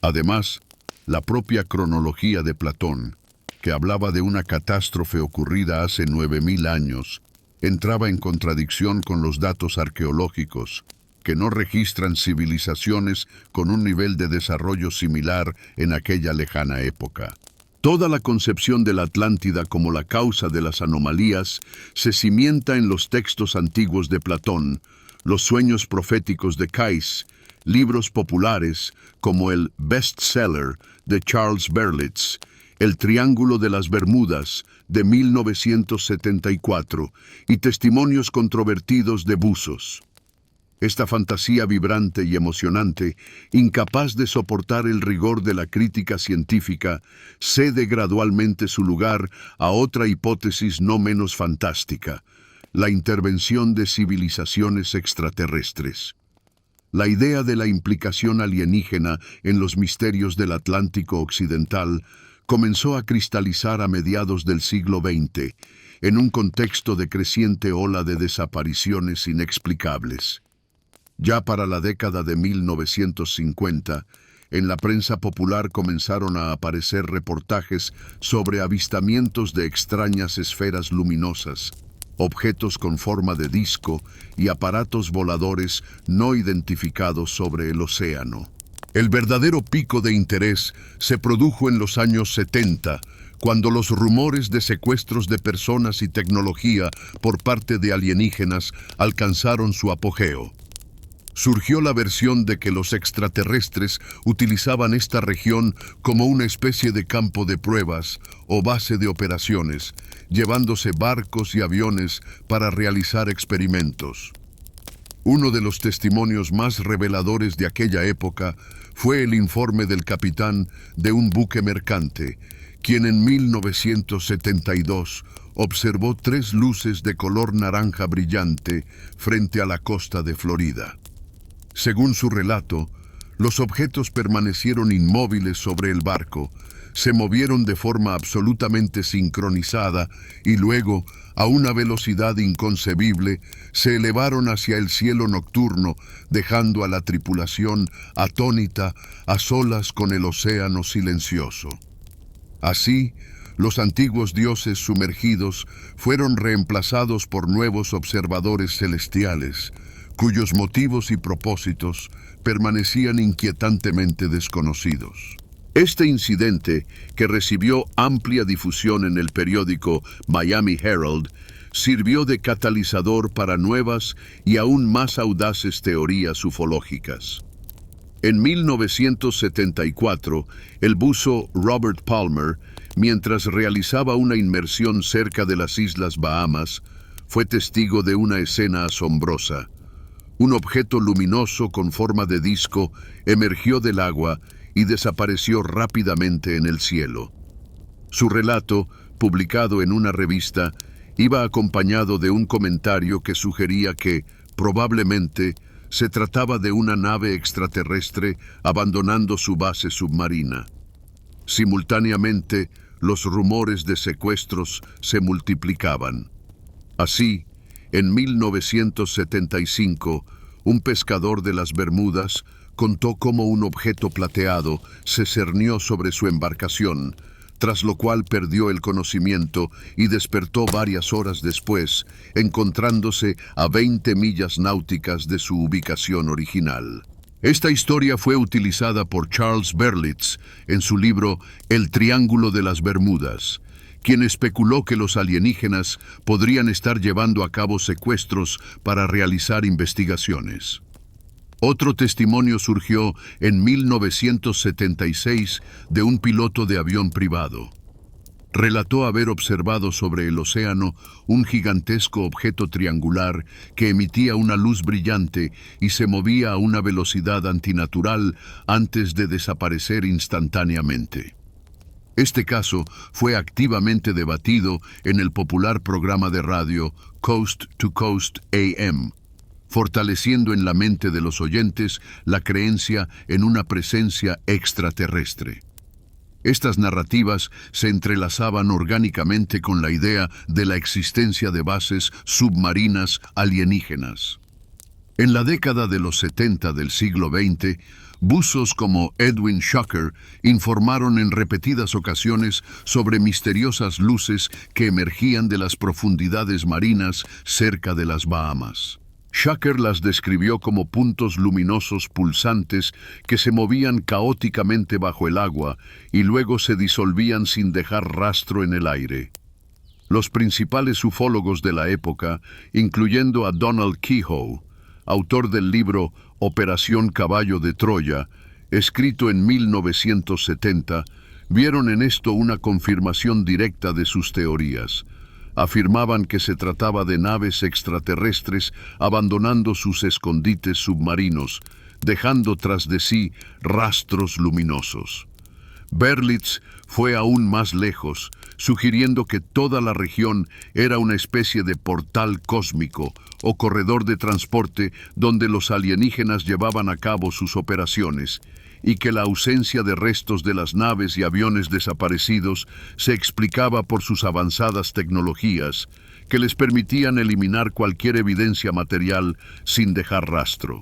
Además, la propia cronología de Platón, que hablaba de una catástrofe ocurrida hace 9000 años, entraba en contradicción con los datos arqueológicos, que no registran civilizaciones con un nivel de desarrollo similar en aquella lejana época. Toda la concepción de la Atlántida como la causa de las anomalías se cimienta en los textos antiguos de Platón, los sueños proféticos de Cais, libros populares como el bestseller de Charles Berlitz, El Triángulo de las Bermudas de 1974 y testimonios controvertidos de buzos. Esta fantasía vibrante y emocionante, incapaz de soportar el rigor de la crítica científica, cede gradualmente su lugar a otra hipótesis no menos fantástica, la intervención de civilizaciones extraterrestres. La idea de la implicación alienígena en los misterios del Atlántico Occidental comenzó a cristalizar a mediados del siglo XX, en un contexto de creciente ola de desapariciones inexplicables. Ya para la década de 1950, en la prensa popular comenzaron a aparecer reportajes sobre avistamientos de extrañas esferas luminosas, objetos con forma de disco y aparatos voladores no identificados sobre el océano. El verdadero pico de interés se produjo en los años 70, cuando los rumores de secuestros de personas y tecnología por parte de alienígenas alcanzaron su apogeo. Surgió la versión de que los extraterrestres utilizaban esta región como una especie de campo de pruebas o base de operaciones, llevándose barcos y aviones para realizar experimentos. Uno de los testimonios más reveladores de aquella época fue el informe del capitán de un buque mercante, quien en 1972 observó 3 luces de color naranja brillante frente a la costa de Florida. Según su relato, los objetos permanecieron inmóviles sobre el barco, se movieron de forma absolutamente sincronizada y luego, a una velocidad inconcebible, se elevaron hacia el cielo nocturno, dejando a la tripulación atónita, a solas con el océano silencioso. Así, los antiguos dioses sumergidos fueron reemplazados por nuevos observadores celestiales, cuyos motivos y propósitos permanecían inquietantemente desconocidos. Este incidente, que recibió amplia difusión en el periódico Miami Herald, sirvió de catalizador para nuevas y aún más audaces teorías ufológicas. En 1974, el buzo Robert Palmer, mientras realizaba una inmersión cerca de las Islas Bahamas, fue testigo de una escena asombrosa. Un objeto luminoso con forma de disco emergió del agua y desapareció rápidamente en el cielo. Su relato, publicado en una revista, iba acompañado de un comentario que sugería que, probablemente, se trataba de una nave extraterrestre abandonando su base submarina. Simultáneamente, los rumores de secuestros se multiplicaban. Así, en 1975, un pescador de las Bermudas contó cómo un objeto plateado se cernió sobre su embarcación, tras lo cual perdió el conocimiento y despertó varias horas después, encontrándose a 20 millas náuticas de su ubicación original. Esta historia fue utilizada por Charles Berlitz en su libro El Triángulo de las Bermudas, quien especuló que los alienígenas podrían estar llevando a cabo secuestros para realizar investigaciones. Otro testimonio surgió en 1976 de un piloto de avión privado. Relató haber observado sobre el océano un gigantesco objeto triangular que emitía una luz brillante y se movía a una velocidad antinatural antes de desaparecer instantáneamente. Este caso fue activamente debatido en el popular programa de radio Coast to Coast AM, fortaleciendo en la mente de los oyentes la creencia en una presencia extraterrestre. Estas narrativas se entrelazaban orgánicamente con la idea de la existencia de bases submarinas alienígenas. En la década de los 70 del siglo XX, buzos como Edwin Shocker informaron en repetidas ocasiones sobre misteriosas luces que emergían de las profundidades marinas cerca de las Bahamas. Shacker las describió como puntos luminosos pulsantes que se movían caóticamente bajo el agua y luego se disolvían sin dejar rastro en el aire. Los principales ufólogos de la época, incluyendo a Donald Keyhoe, autor del libro Operación Caballo de Troya, escrito en 1970, vieron en esto una confirmación directa de sus teorías. Afirmaban que se trataba de naves extraterrestres abandonando sus escondites submarinos, dejando tras de sí rastros luminosos. Berlitz fue aún más lejos, sugiriendo que toda la región era una especie de portal cósmico o corredor de transporte donde los alienígenas llevaban a cabo sus operaciones, y que la ausencia de restos de las naves y aviones desaparecidos se explicaba por sus avanzadas tecnologías, que les permitían eliminar cualquier evidencia material sin dejar rastro.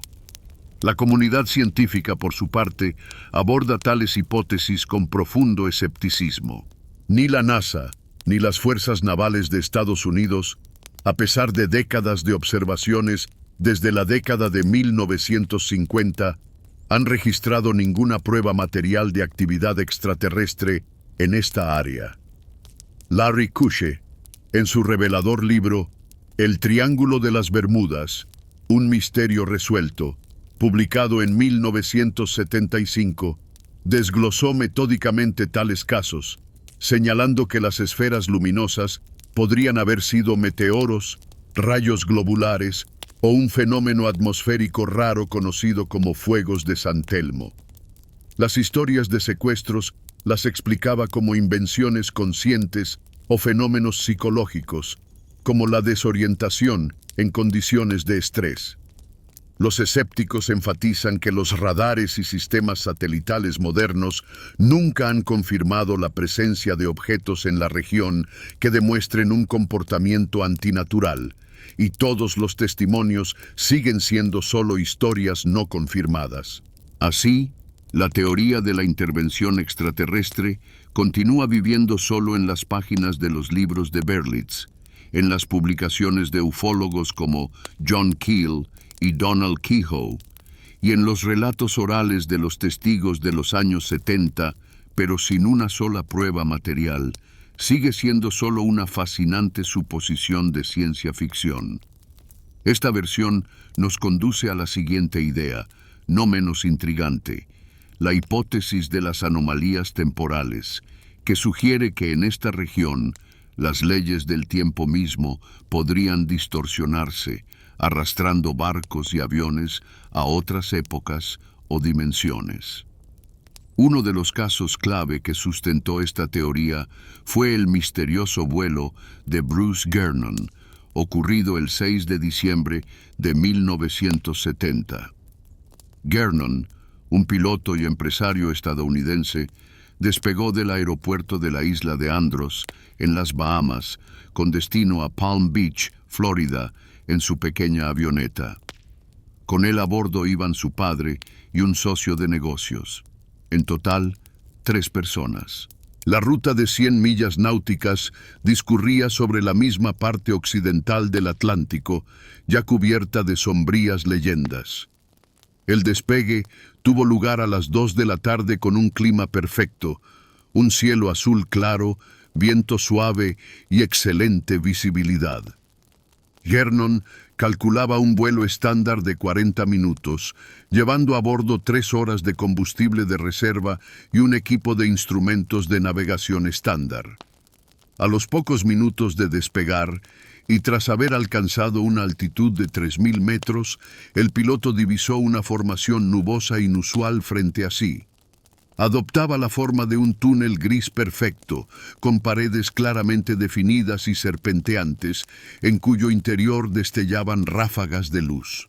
La comunidad científica, por su parte, aborda tales hipótesis con profundo escepticismo. Ni la NASA, ni las fuerzas navales de Estados Unidos, a pesar de décadas de observaciones desde la década de 1950, han registrado ninguna prueba material de actividad extraterrestre en esta área. Larry Kusche, en su revelador libro El Triángulo de las Bermudas, un misterio resuelto, publicado en 1975, desglosó metódicamente tales casos, señalando que las esferas luminosas podrían haber sido meteoros, rayos globulares o un fenómeno atmosférico raro conocido como fuegos de San Telmo. Las historias de secuestros las explicaba como invenciones conscientes o fenómenos psicológicos, como la desorientación en condiciones de estrés. Los escépticos enfatizan que los radares y sistemas satelitales modernos nunca han confirmado la presencia de objetos en la región que demuestren un comportamiento antinatural, y todos los testimonios siguen siendo solo historias no confirmadas. Así, la teoría de la intervención extraterrestre continúa viviendo solo en las páginas de los libros de Berlitz, en las publicaciones de ufólogos como John Keel y Donald Keyhoe, y en los relatos orales de los testigos de los años 70, pero sin una sola prueba material, sigue siendo solo una fascinante suposición de ciencia ficción. Esta versión nos conduce a la siguiente idea, no menos intrigante, la hipótesis de las anomalías temporales, que sugiere que en esta región las leyes del tiempo mismo podrían distorsionarse, arrastrando barcos y aviones a otras épocas o dimensiones. Uno de los casos clave que sustentó esta teoría fue el misterioso vuelo de Bruce Gernon, ocurrido el 6 de diciembre de 1970. Gernon, un piloto y empresario estadounidense, despegó del aeropuerto de la isla de Andros, en las Bahamas, con destino a Palm Beach, Florida, en su pequeña avioneta. Con él a bordo iban su padre y un socio de negocios. En total, 3 personas. La ruta de 100 millas náuticas discurría sobre la misma parte occidental del Atlántico, ya cubierta de sombrías leyendas. El despegue tuvo lugar a las 2 de la tarde con un clima perfecto, un cielo azul claro, viento suave y excelente visibilidad. Gernon calculaba un vuelo estándar de 40 minutos, llevando a bordo 3 horas de combustible de reserva y un equipo de instrumentos de navegación estándar. A los pocos minutos de despegar, y tras haber alcanzado una altitud de 3.000 metros, el piloto divisó una formación nubosa inusual frente a sí. Adoptaba la forma de un túnel gris perfecto, con paredes claramente definidas y serpenteantes, en cuyo interior destellaban ráfagas de luz.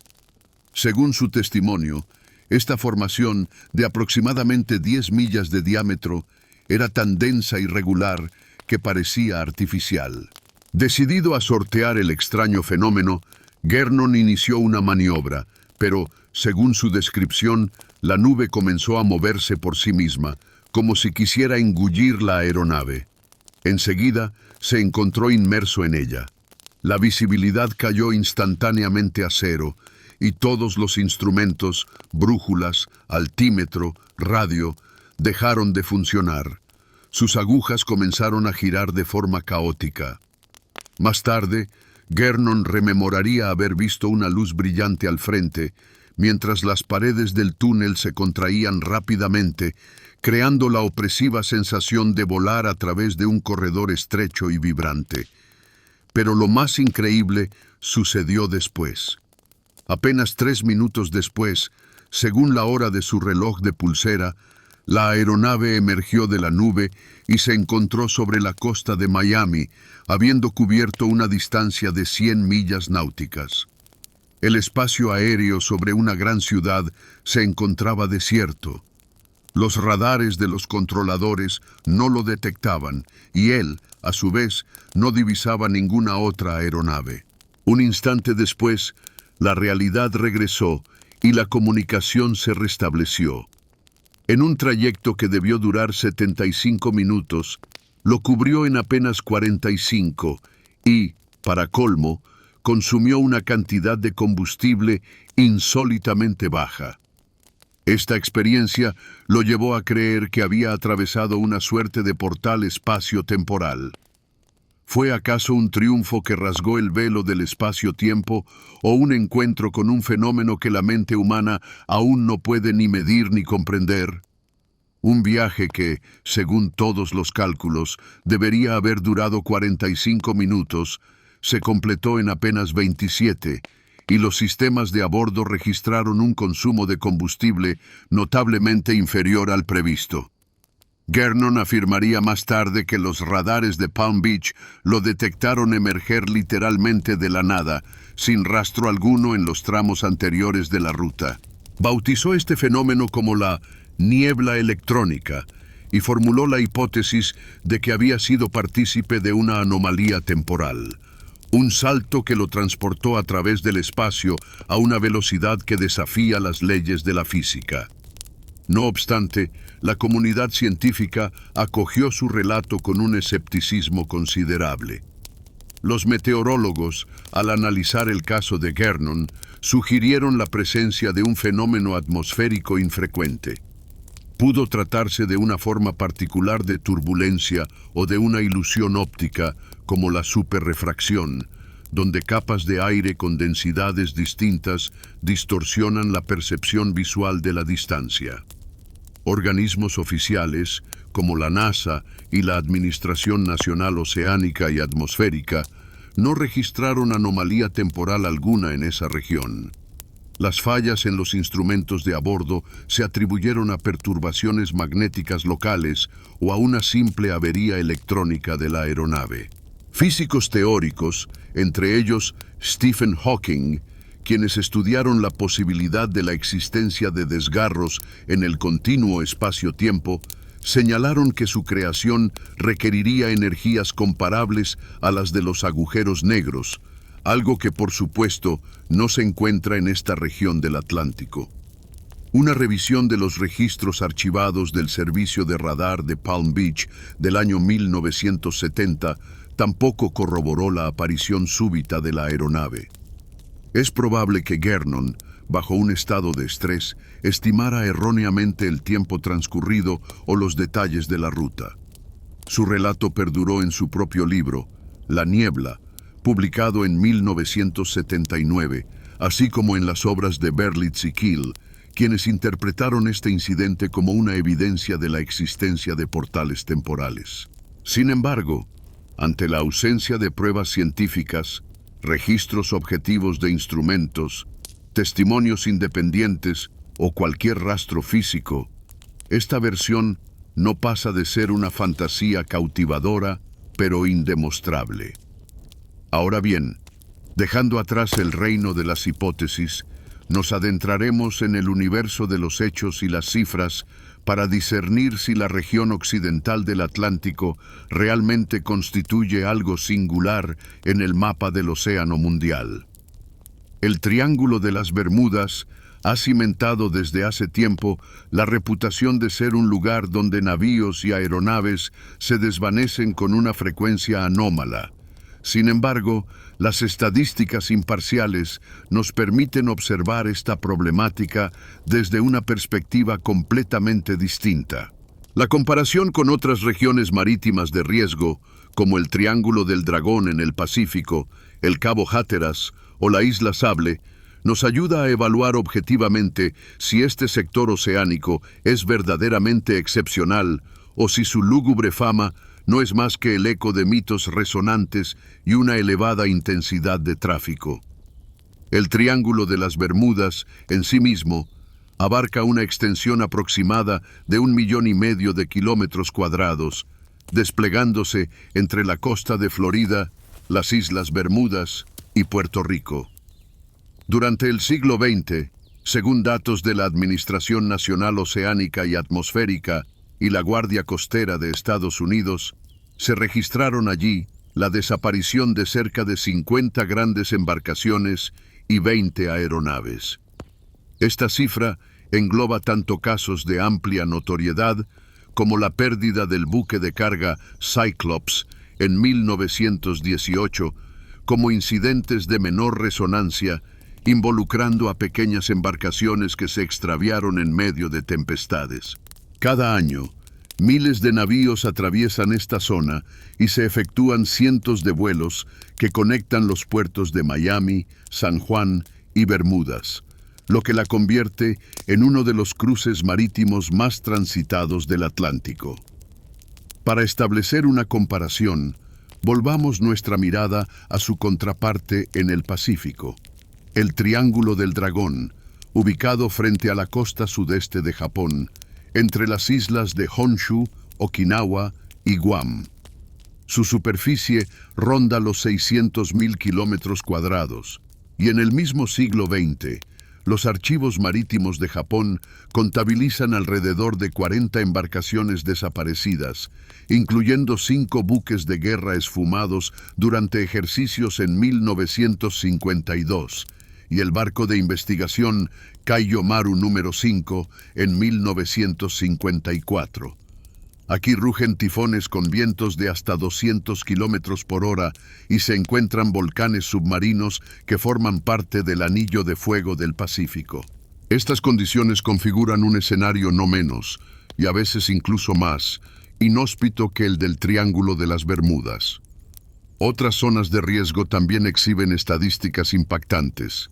Según su testimonio, esta formación, de aproximadamente 10 millas de diámetro, era tan densa y regular que parecía artificial. Decidido a sortear el extraño fenómeno, Gernon inició una maniobra, pero, según su descripción, la nube comenzó a moverse por sí misma, como si quisiera engullir la aeronave. Enseguida, se encontró inmerso en ella. La visibilidad cayó instantáneamente a cero y todos los instrumentos, brújulas, altímetro, radio, dejaron de funcionar. Sus agujas comenzaron a girar de forma caótica. Más tarde, Gernon rememoraría haber visto una luz brillante al frente, mientras las paredes del túnel se contraían rápidamente, creando la opresiva sensación de volar a través de un corredor estrecho y vibrante. Pero lo más increíble sucedió después. Apenas 3 minutos después, según la hora de su reloj de pulsera, la aeronave emergió de la nube y se encontró sobre la costa de Miami, habiendo cubierto una distancia de 100 millas náuticas. El espacio aéreo sobre una gran ciudad se encontraba desierto. Los radares de los controladores no lo detectaban y él, a su vez, no divisaba ninguna otra aeronave. Un instante después, la realidad regresó y la comunicación se restableció. En un trayecto que debió durar 75 minutos, lo cubrió en apenas 45 y, para colmo, consumió una cantidad de combustible insólitamente baja. Esta experiencia lo llevó a creer que había atravesado una suerte de portal espacio-temporal. ¿Fue acaso un triunfo que rasgó el velo del espacio-tiempo o un encuentro con un fenómeno que la mente humana aún no puede ni medir ni comprender? Un viaje que, según todos los cálculos, debería haber durado 45 minutos, se completó en apenas 27, y los sistemas de a bordo registraron un consumo de combustible notablemente inferior al previsto. Gernon afirmaría más tarde que los radares de Palm Beach lo detectaron emerger literalmente de la nada, sin rastro alguno en los tramos anteriores de la ruta. Bautizó este fenómeno como la niebla electrónica y formuló la hipótesis de que había sido partícipe de una anomalía temporal, un salto que lo transportó a través del espacio a una velocidad que desafía las leyes de la física. No obstante, la comunidad científica acogió su relato con un escepticismo considerable. Los meteorólogos, al analizar el caso de Gernon, sugirieron la presencia de un fenómeno atmosférico infrecuente. Pudo tratarse de una forma particular de turbulencia o de una ilusión óptica, como la superrefracción, donde capas de aire con densidades distintas distorsionan la percepción visual de la distancia. Organismos oficiales, como la NASA y la Administración Nacional Oceánica y Atmosférica, no registraron anomalía temporal alguna en esa región. Las fallas en los instrumentos de a bordo se atribuyeron a perturbaciones magnéticas locales o a una simple avería electrónica de la aeronave. Físicos teóricos, entre ellos Stephen Hawking, quienes estudiaron la posibilidad de la existencia de desgarros en el continuo espacio-tiempo, señalaron que su creación requeriría energías comparables a las de los agujeros negros, algo que por supuesto no se encuentra en esta región del Atlántico. Una revisión de los registros archivados del servicio de radar de Palm Beach del año 1970 tampoco corroboró la aparición súbita de la aeronave. Es probable que Gernon, bajo un estado de estrés, estimara erróneamente el tiempo transcurrido o los detalles de la ruta. Su relato perduró en su propio libro, La Niebla, publicado en 1979, así como en las obras de Berlitz y Keel, quienes interpretaron este incidente como una evidencia de la existencia de portales temporales. Sin embargo, ante la ausencia de pruebas científicas, registros objetivos de instrumentos, testimonios independientes o cualquier rastro físico, esta versión no pasa de ser una fantasía cautivadora, pero indemostrable. Ahora bien, dejando atrás el reino de las hipótesis, nos adentraremos en el universo de los hechos y las cifras para discernir si la región occidental del Atlántico realmente constituye algo singular en el mapa del océano mundial. El Triángulo de las Bermudas ha cimentado desde hace tiempo la reputación de ser un lugar donde navíos y aeronaves se desvanecen con una frecuencia anómala, Sin embargo, las estadísticas imparciales nos permiten observar esta problemática desde una perspectiva completamente distinta. La comparación con otras regiones marítimas de riesgo, como el Triángulo del Dragón en el Pacífico, el Cabo Hatteras o la Isla Sable, nos ayuda a evaluar objetivamente si este sector oceánico es verdaderamente excepcional o si su lúgubre fama no es más que el eco de mitos resonantes y una elevada intensidad de tráfico. El Triángulo de las Bermudas, en sí mismo, abarca una extensión aproximada de 1,5 millones de kilómetros cuadrados, desplegándose entre la costa de Florida, las Islas Bermudas y Puerto Rico. Durante el siglo XX, según datos de la Administración Nacional Oceánica y Atmosférica y la Guardia Costera de Estados Unidos, se registraron allí la desaparición de cerca de 50 grandes embarcaciones y 20 aeronaves. Esta cifra engloba tanto casos de amplia notoriedad como la pérdida del buque de carga Cyclops en 1918, como incidentes de menor resonancia involucrando a pequeñas embarcaciones que se extraviaron en medio de tempestades. Cada año, miles de navíos atraviesan esta zona y se efectúan cientos de vuelos que conectan los puertos de Miami, San Juan y Bermudas, lo que la convierte en uno de los cruces marítimos más transitados del Atlántico. Para establecer una comparación, volvamos nuestra mirada a su contraparte en el Pacífico, el Triángulo del Dragón, ubicado frente a la costa sudeste de Japón, entre las islas de Honshu, Okinawa y Guam. Su superficie ronda los 600,000 kilómetros cuadrados, y en el mismo siglo XX, los archivos marítimos de Japón contabilizan alrededor de 40 embarcaciones desaparecidas, incluyendo 5 buques de guerra esfumados durante ejercicios en 1952, y el barco de investigación Kaiyo Maru número 5 en 1954. Aquí rugen tifones con vientos de hasta 200 kilómetros por hora y se encuentran volcanes submarinos que forman parte del anillo de fuego del Pacífico. Estas condiciones configuran un escenario no menos, y a veces incluso más, inhóspito que el del Triángulo de las Bermudas. Otras zonas de riesgo también exhiben estadísticas impactantes.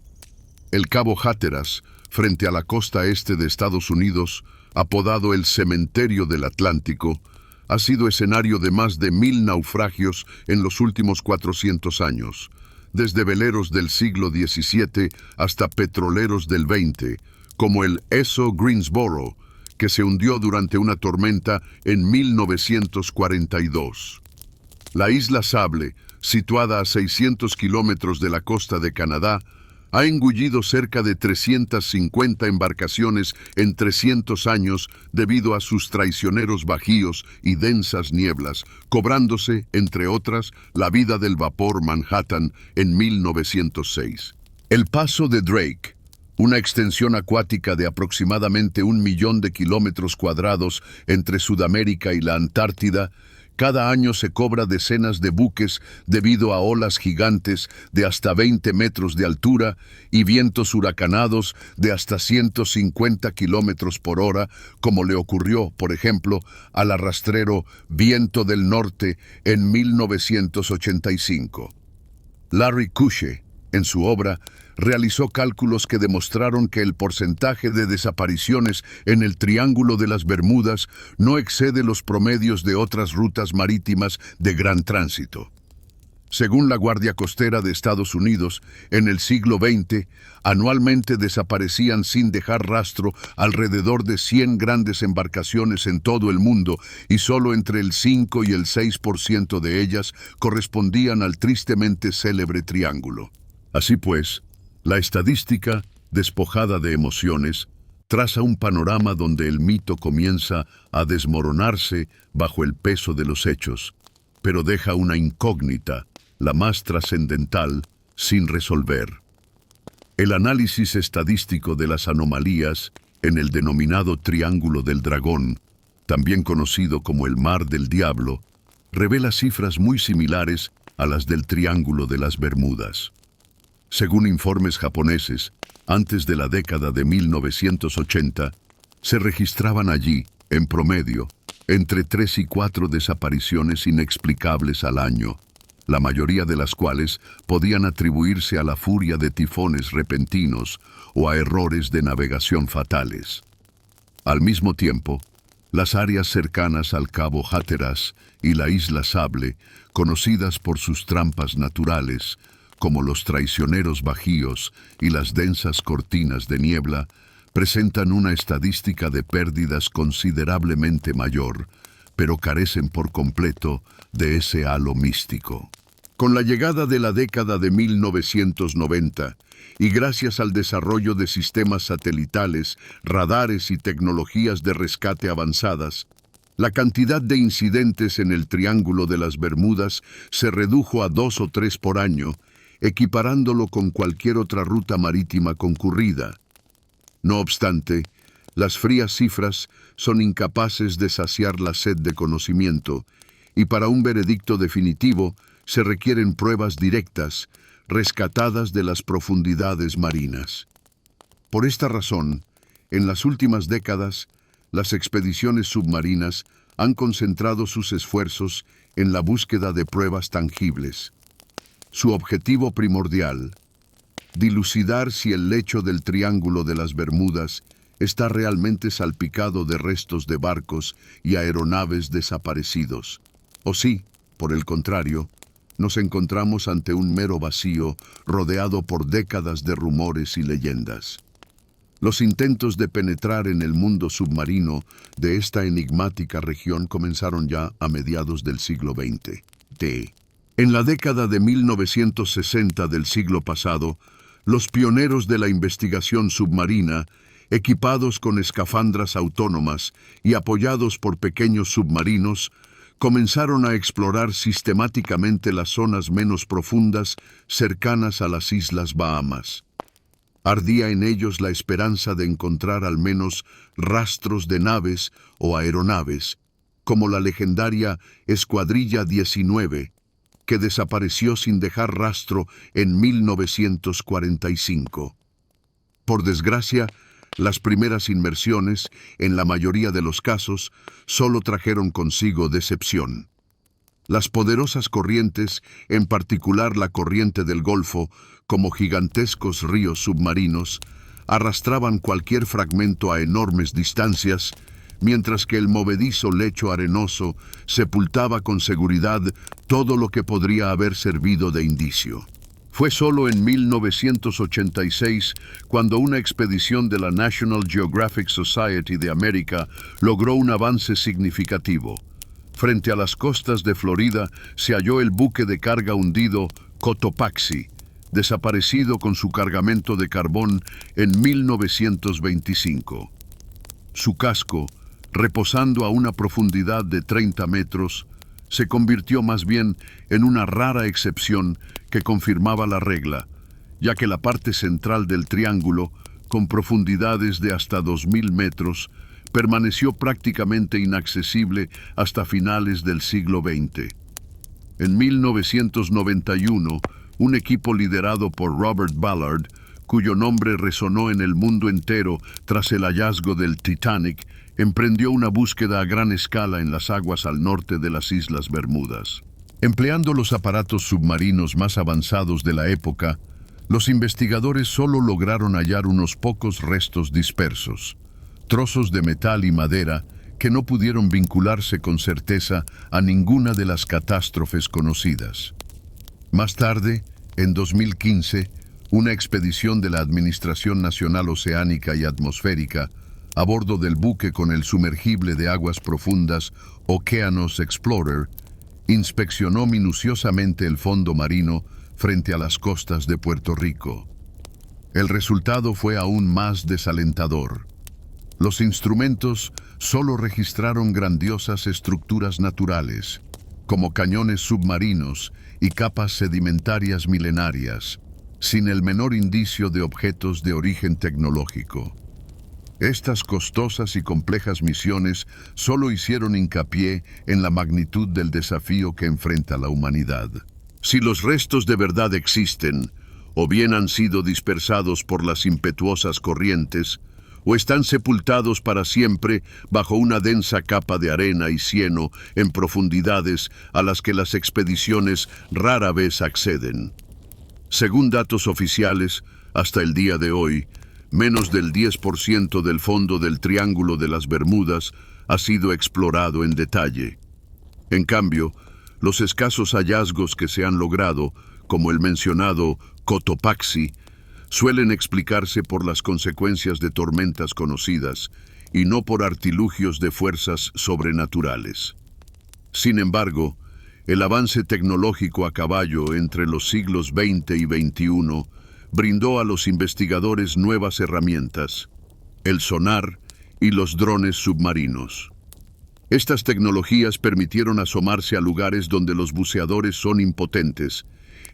El Cabo Hatteras, frente a la costa este de Estados Unidos, apodado el Cementerio del Atlántico, ha sido escenario de más de 1,000 naufragios en los últimos 400 años, desde veleros del siglo XVII hasta petroleros del XX, como el Esso Greensboro, que se hundió durante una tormenta en 1942. La Isla Sable, situada a 600 kilómetros de la costa de Canadá, ha engullido cerca de 350 embarcaciones en 300 años debido a sus traicioneros bajíos y densas nieblas, cobrándose, entre otras, la vida del vapor Manhattan en 1906. El Paso de Drake, una extensión acuática de aproximadamente 1 millón de kilómetros cuadrados entre Sudamérica y la Antártida, cada año se cobra decenas de buques debido a olas gigantes de hasta 20 metros de altura y vientos huracanados de hasta 150 kilómetros por hora, como le ocurrió, por ejemplo, al arrastrero Viento del Norte en 1985. Larry Kusche, en su obra, realizó cálculos que demostraron que el porcentaje de desapariciones en el Triángulo de las Bermudas no excede los promedios de otras rutas marítimas de gran tránsito. Según la Guardia Costera de Estados Unidos, en el siglo XX, anualmente desaparecían sin dejar rastro alrededor de 100 grandes embarcaciones en todo el mundo y solo entre el 5 y el 6% de ellas correspondían al tristemente célebre triángulo. Así pues, la estadística, despojada de emociones, traza un panorama donde el mito comienza a desmoronarse bajo el peso de los hechos, pero deja una incógnita, la más trascendental, sin resolver. El análisis estadístico de las anomalías en el denominado Triángulo del Dragón, también conocido como el Mar del Diablo, revela cifras muy similares a las del Triángulo de las Bermudas. Según informes japoneses, antes de la década de 1980, se registraban allí, en promedio, entre 3 y 4 desapariciones inexplicables al año, la mayoría de las cuales podían atribuirse a la furia de tifones repentinos o a errores de navegación fatales. Al mismo tiempo, las áreas cercanas al Cabo Hatteras y la Isla Sable, conocidas por sus trampas naturales, como los traicioneros bajíos y las densas cortinas de niebla, presentan una estadística de pérdidas considerablemente mayor, pero carecen por completo de ese halo místico. Con la llegada de la década de 1990, y gracias al desarrollo de sistemas satelitales, radares y tecnologías de rescate avanzadas, la cantidad de incidentes en el Triángulo de las Bermudas se redujo a 2 o 3 por año, equiparándolo con cualquier otra ruta marítima concurrida. No obstante, las frías cifras son incapaces de saciar la sed de conocimiento, y para un veredicto definitivo se requieren pruebas directas, rescatadas de las profundidades marinas. Por esta razón, en las últimas décadas, las expediciones submarinas han concentrado sus esfuerzos en la búsqueda de pruebas tangibles. Su objetivo primordial: dilucidar si el lecho del Triángulo de las Bermudas está realmente salpicado de restos de barcos y aeronaves desaparecidos, o si, por el contrario, nos encontramos ante un mero vacío rodeado por décadas de rumores y leyendas. Los intentos de penetrar en el mundo submarino de esta enigmática región comenzaron ya a mediados del siglo XX. En la década de 1960 del siglo pasado, los pioneros de la investigación submarina, equipados con escafandras autónomas y apoyados por pequeños submarinos, comenzaron a explorar sistemáticamente las zonas menos profundas cercanas a las Islas Bahamas. Ardía en ellos la esperanza de encontrar al menos rastros de naves o aeronaves, como la legendaria Escuadrilla 19, que desapareció sin dejar rastro en 1945. Por desgracia, las primeras inmersiones, en la mayoría de los casos, solo trajeron consigo decepción. Las poderosas corrientes, en particular la corriente del Golfo, como gigantescos ríos submarinos, arrastraban cualquier fragmento a enormes distancias, mientras que el movedizo lecho arenoso sepultaba con seguridad todo lo que podría haber servido de indicio. Fue solo en 1986 cuando una expedición de la National Geographic Society de América logró un avance significativo. Frente a las costas de Florida se halló el buque de carga hundido Cotopaxi, desaparecido con su cargamento de carbón en 1925. Su casco, reposando a una profundidad de 30 metros, se convirtió más bien en una rara excepción que confirmaba la regla, ya que la parte central del triángulo, con profundidades de hasta 2.000 metros, permaneció prácticamente inaccesible hasta finales del siglo XX. En 1991, un equipo liderado por Robert Ballard, cuyo nombre resonó en el mundo entero tras el hallazgo del Titanic, emprendió una búsqueda a gran escala en las aguas al norte de las Islas Bermudas. Empleando los aparatos submarinos más avanzados de la época, los investigadores solo lograron hallar unos pocos restos dispersos, trozos de metal y madera que no pudieron vincularse con certeza a ninguna de las catástrofes conocidas. Más tarde, en 2015, una expedición de la Administración Nacional Oceánica y Atmosférica, a bordo del buque con el sumergible de aguas profundas Okeanos Explorer, inspeccionó minuciosamente el fondo marino frente a las costas de Puerto Rico. El resultado fue aún más desalentador. Los instrumentos solo registraron grandiosas estructuras naturales, como cañones submarinos y capas sedimentarias milenarias, sin el menor indicio de objetos de origen tecnológico. Estas costosas y complejas misiones solo hicieron hincapié en la magnitud del desafío que enfrenta la humanidad. Si los restos de verdad existen, o bien han sido dispersados por las impetuosas corrientes, o están sepultados para siempre bajo una densa capa de arena y cieno en profundidades a las que las expediciones rara vez acceden. Según datos oficiales, hasta el día de hoy, menos del 10% del fondo del Triángulo de las Bermudas ha sido explorado en detalle. En cambio, los escasos hallazgos que se han logrado, como el mencionado Cotopaxi, suelen explicarse por las consecuencias de tormentas conocidas y no por artilugios de fuerzas sobrenaturales. Sin embargo, el avance tecnológico a caballo entre los siglos XX y XXI brindó a los investigadores nuevas herramientas, el sonar y los drones submarinos. Estas tecnologías permitieron asomarse a lugares donde los buceadores son impotentes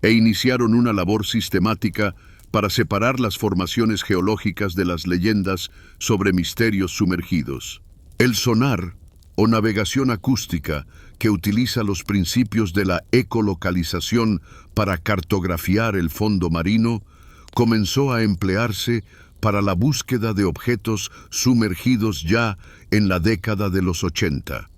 e iniciaron una labor sistemática para separar las formaciones geológicas de las leyendas sobre misterios sumergidos. El sonar, o navegación acústica, que utiliza los principios de la ecolocalización para cartografiar el fondo marino, comenzó a emplearse para la búsqueda de objetos sumergidos ya en la década de los 80.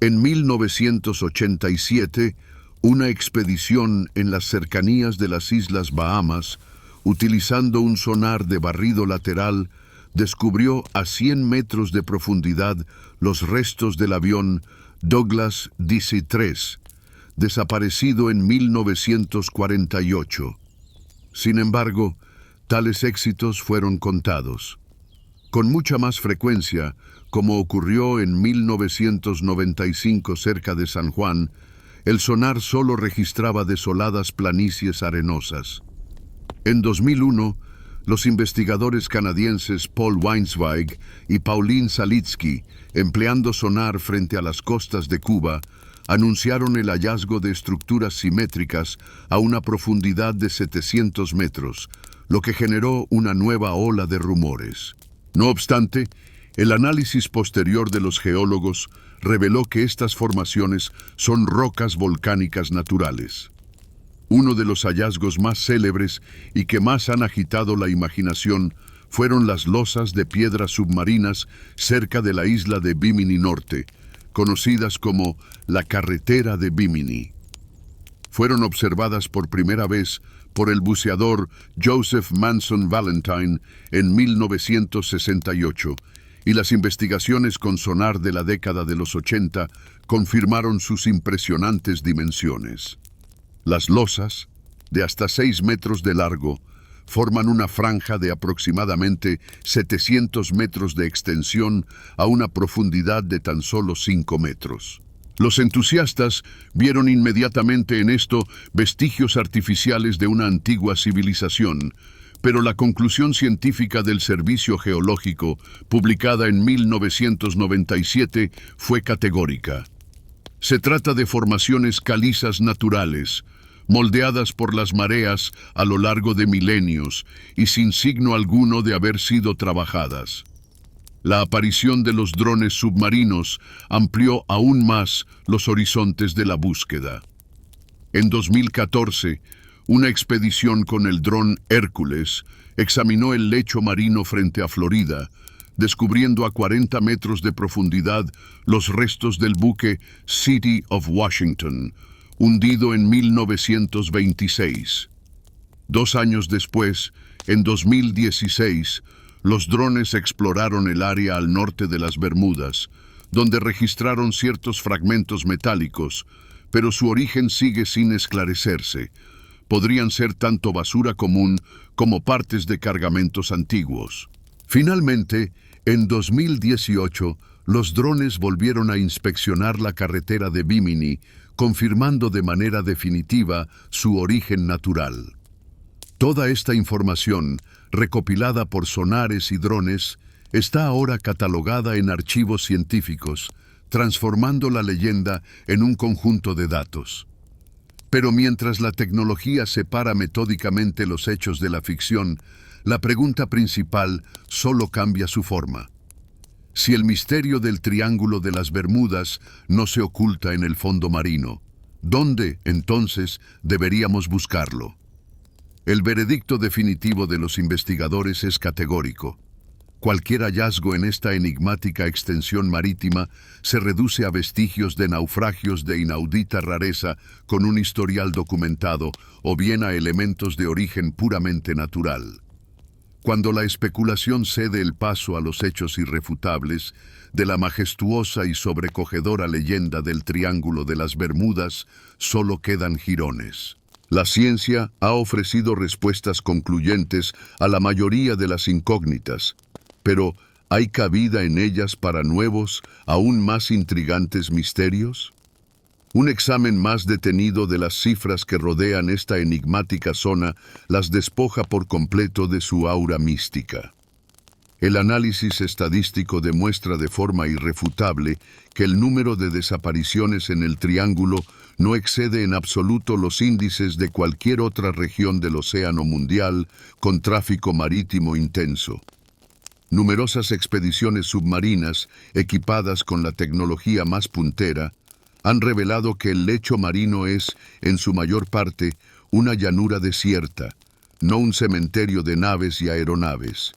En 1987, una expedición en las cercanías de las Islas Bahamas, utilizando un sonar de barrido lateral, descubrió a 100 metros de profundidad los restos del avión Douglas DC-3, desaparecido en 1948. Sin embargo, tales éxitos fueron contados. Con mucha más frecuencia, como ocurrió en 1995 cerca de San Juan, el sonar solo registraba desoladas planicies arenosas. En 2001, los investigadores canadienses Paul Weinsweig y Pauline Salitsky, empleando sonar frente a las costas de Cuba, anunciaron el hallazgo de estructuras simétricas a una profundidad de 700 metros, lo que generó una nueva ola de rumores. No obstante, el análisis posterior de los geólogos reveló que estas formaciones son rocas volcánicas naturales. Uno de los hallazgos más célebres y que más han agitado la imaginación fueron las losas de piedras submarinas cerca de la isla de Bimini Norte, conocidas como la Carretera de Bimini. Fueron observadas por primera vez por el buceador Joseph Manson Valentine en 1968, y las investigaciones con sonar de la década de los 80 confirmaron sus impresionantes dimensiones. Las losas, de hasta 6 metros de largo, forman una franja de aproximadamente 700 metros de extensión a una profundidad de tan solo 5 metros. Los entusiastas vieron inmediatamente en esto vestigios artificiales de una antigua civilización, pero la conclusión científica del Servicio Geológico, publicada en 1997, fue categórica. Se trata de formaciones calizas naturales, moldeadas por las mareas a lo largo de milenios y sin signo alguno de haber sido trabajadas. La aparición de los drones submarinos amplió aún más los horizontes de la búsqueda. En 2014, una expedición con el dron Hércules examinó el lecho marino frente a Florida, descubriendo a 40 metros de profundidad los restos del buque City of Washington, hundido en 1926. 2 años después, en 2016, los drones exploraron el área al norte de las Bermudas, donde registraron ciertos fragmentos metálicos, pero su origen sigue sin esclarecerse. Podrían ser tanto basura común como partes de cargamentos antiguos. Finalmente, en 2018, los drones volvieron a inspeccionar la carretera de Bimini, confirmando de manera definitiva su origen natural. Toda esta información, recopilada por sonares y drones, está ahora catalogada en archivos científicos, transformando la leyenda en un conjunto de datos. Pero mientras la tecnología separa metódicamente los hechos de la ficción, la pregunta principal solo cambia su forma. Si el misterio del Triángulo de las Bermudas no se oculta en el fondo marino, ¿Dónde, entonces, deberíamos buscarlo? El veredicto definitivo de los investigadores es categórico. Cualquier hallazgo en esta enigmática extensión marítima se reduce a vestigios de naufragios de inaudita rareza con un historial documentado o bien a elementos de origen puramente natural. Cuando la especulación cede el paso a los hechos irrefutables de la majestuosa y sobrecogedora leyenda del Triángulo de las Bermudas, solo quedan jirones. La ciencia ha ofrecido respuestas concluyentes a la mayoría de las incógnitas, pero ¿hay cabida en ellas para nuevos, aún más intrigantes misterios? Un examen más detenido de las cifras que rodean esta enigmática zona las despoja por completo de su aura mística. El análisis estadístico demuestra de forma irrefutable que el número de desapariciones en el Triángulo no excede en absoluto los índices de cualquier otra región del océano mundial con tráfico marítimo intenso. Numerosas expediciones submarinas, equipadas con la tecnología más puntera, han revelado que el lecho marino es, en su mayor parte, una llanura desierta, no un cementerio de naves y aeronaves.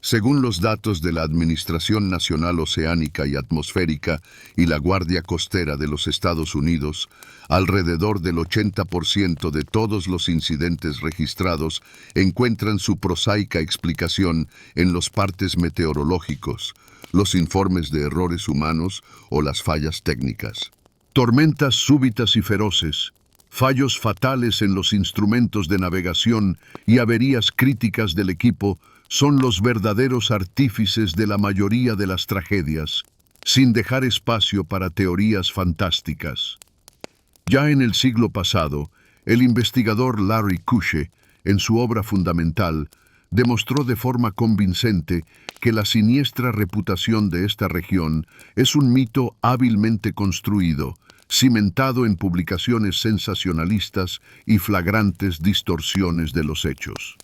Según los datos de la Administración Nacional Oceánica y Atmosférica y la Guardia Costera de los Estados Unidos, alrededor del 80% de todos los incidentes registrados encuentran su prosaica explicación en los partes meteorológicos, los informes de errores humanos o las fallas técnicas. Tormentas súbitas y feroces, fallos fatales en los instrumentos de navegación y averías críticas del equipo son los verdaderos artífices de la mayoría de las tragedias, sin dejar espacio para teorías fantásticas. Ya en el siglo pasado, el investigador Larry Kusche, en su obra fundamental, demostró de forma convincente que la siniestra reputación de esta región es un mito hábilmente construido, cimentado en publicaciones sensacionalistas y flagrantes distorsiones de los hechos.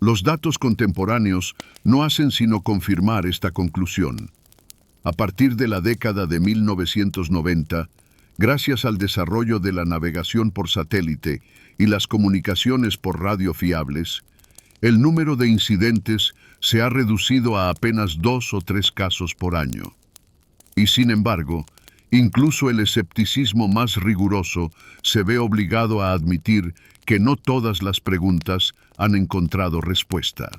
Los datos contemporáneos no hacen sino confirmar esta conclusión. A partir de la década de 1990, gracias al desarrollo de la navegación por satélite y las comunicaciones por radio fiables, el número de incidentes se ha reducido a apenas 2 o 3 casos por año. Y sin embargo, incluso el escepticismo más riguroso se ve obligado a admitir que no todas las preguntas han encontrado respuesta.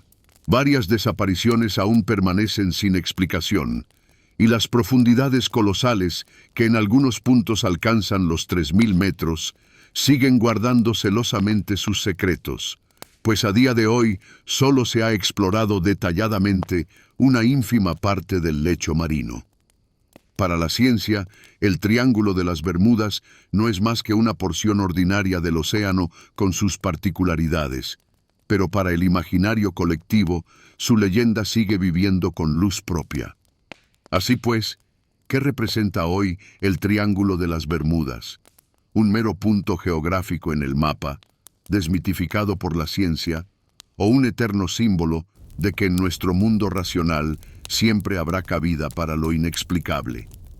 Varias desapariciones aún permanecen sin explicación, y las profundidades colosales, que en algunos puntos alcanzan los 3.000 metros, siguen guardando celosamente sus secretos, pues a día de hoy solo se ha explorado detalladamente una ínfima parte del lecho marino. Para la ciencia, el Triángulo de las Bermudas no es más que una porción ordinaria del océano con sus particularidades, pero para el imaginario colectivo, su leyenda sigue viviendo con luz propia. Así pues, ¿qué representa hoy el Triángulo de las Bermudas? ¿Un mero punto geográfico en el mapa, desmitificado por la ciencia, o un eterno símbolo de que en nuestro mundo racional siempre habrá cabida para lo inexplicable?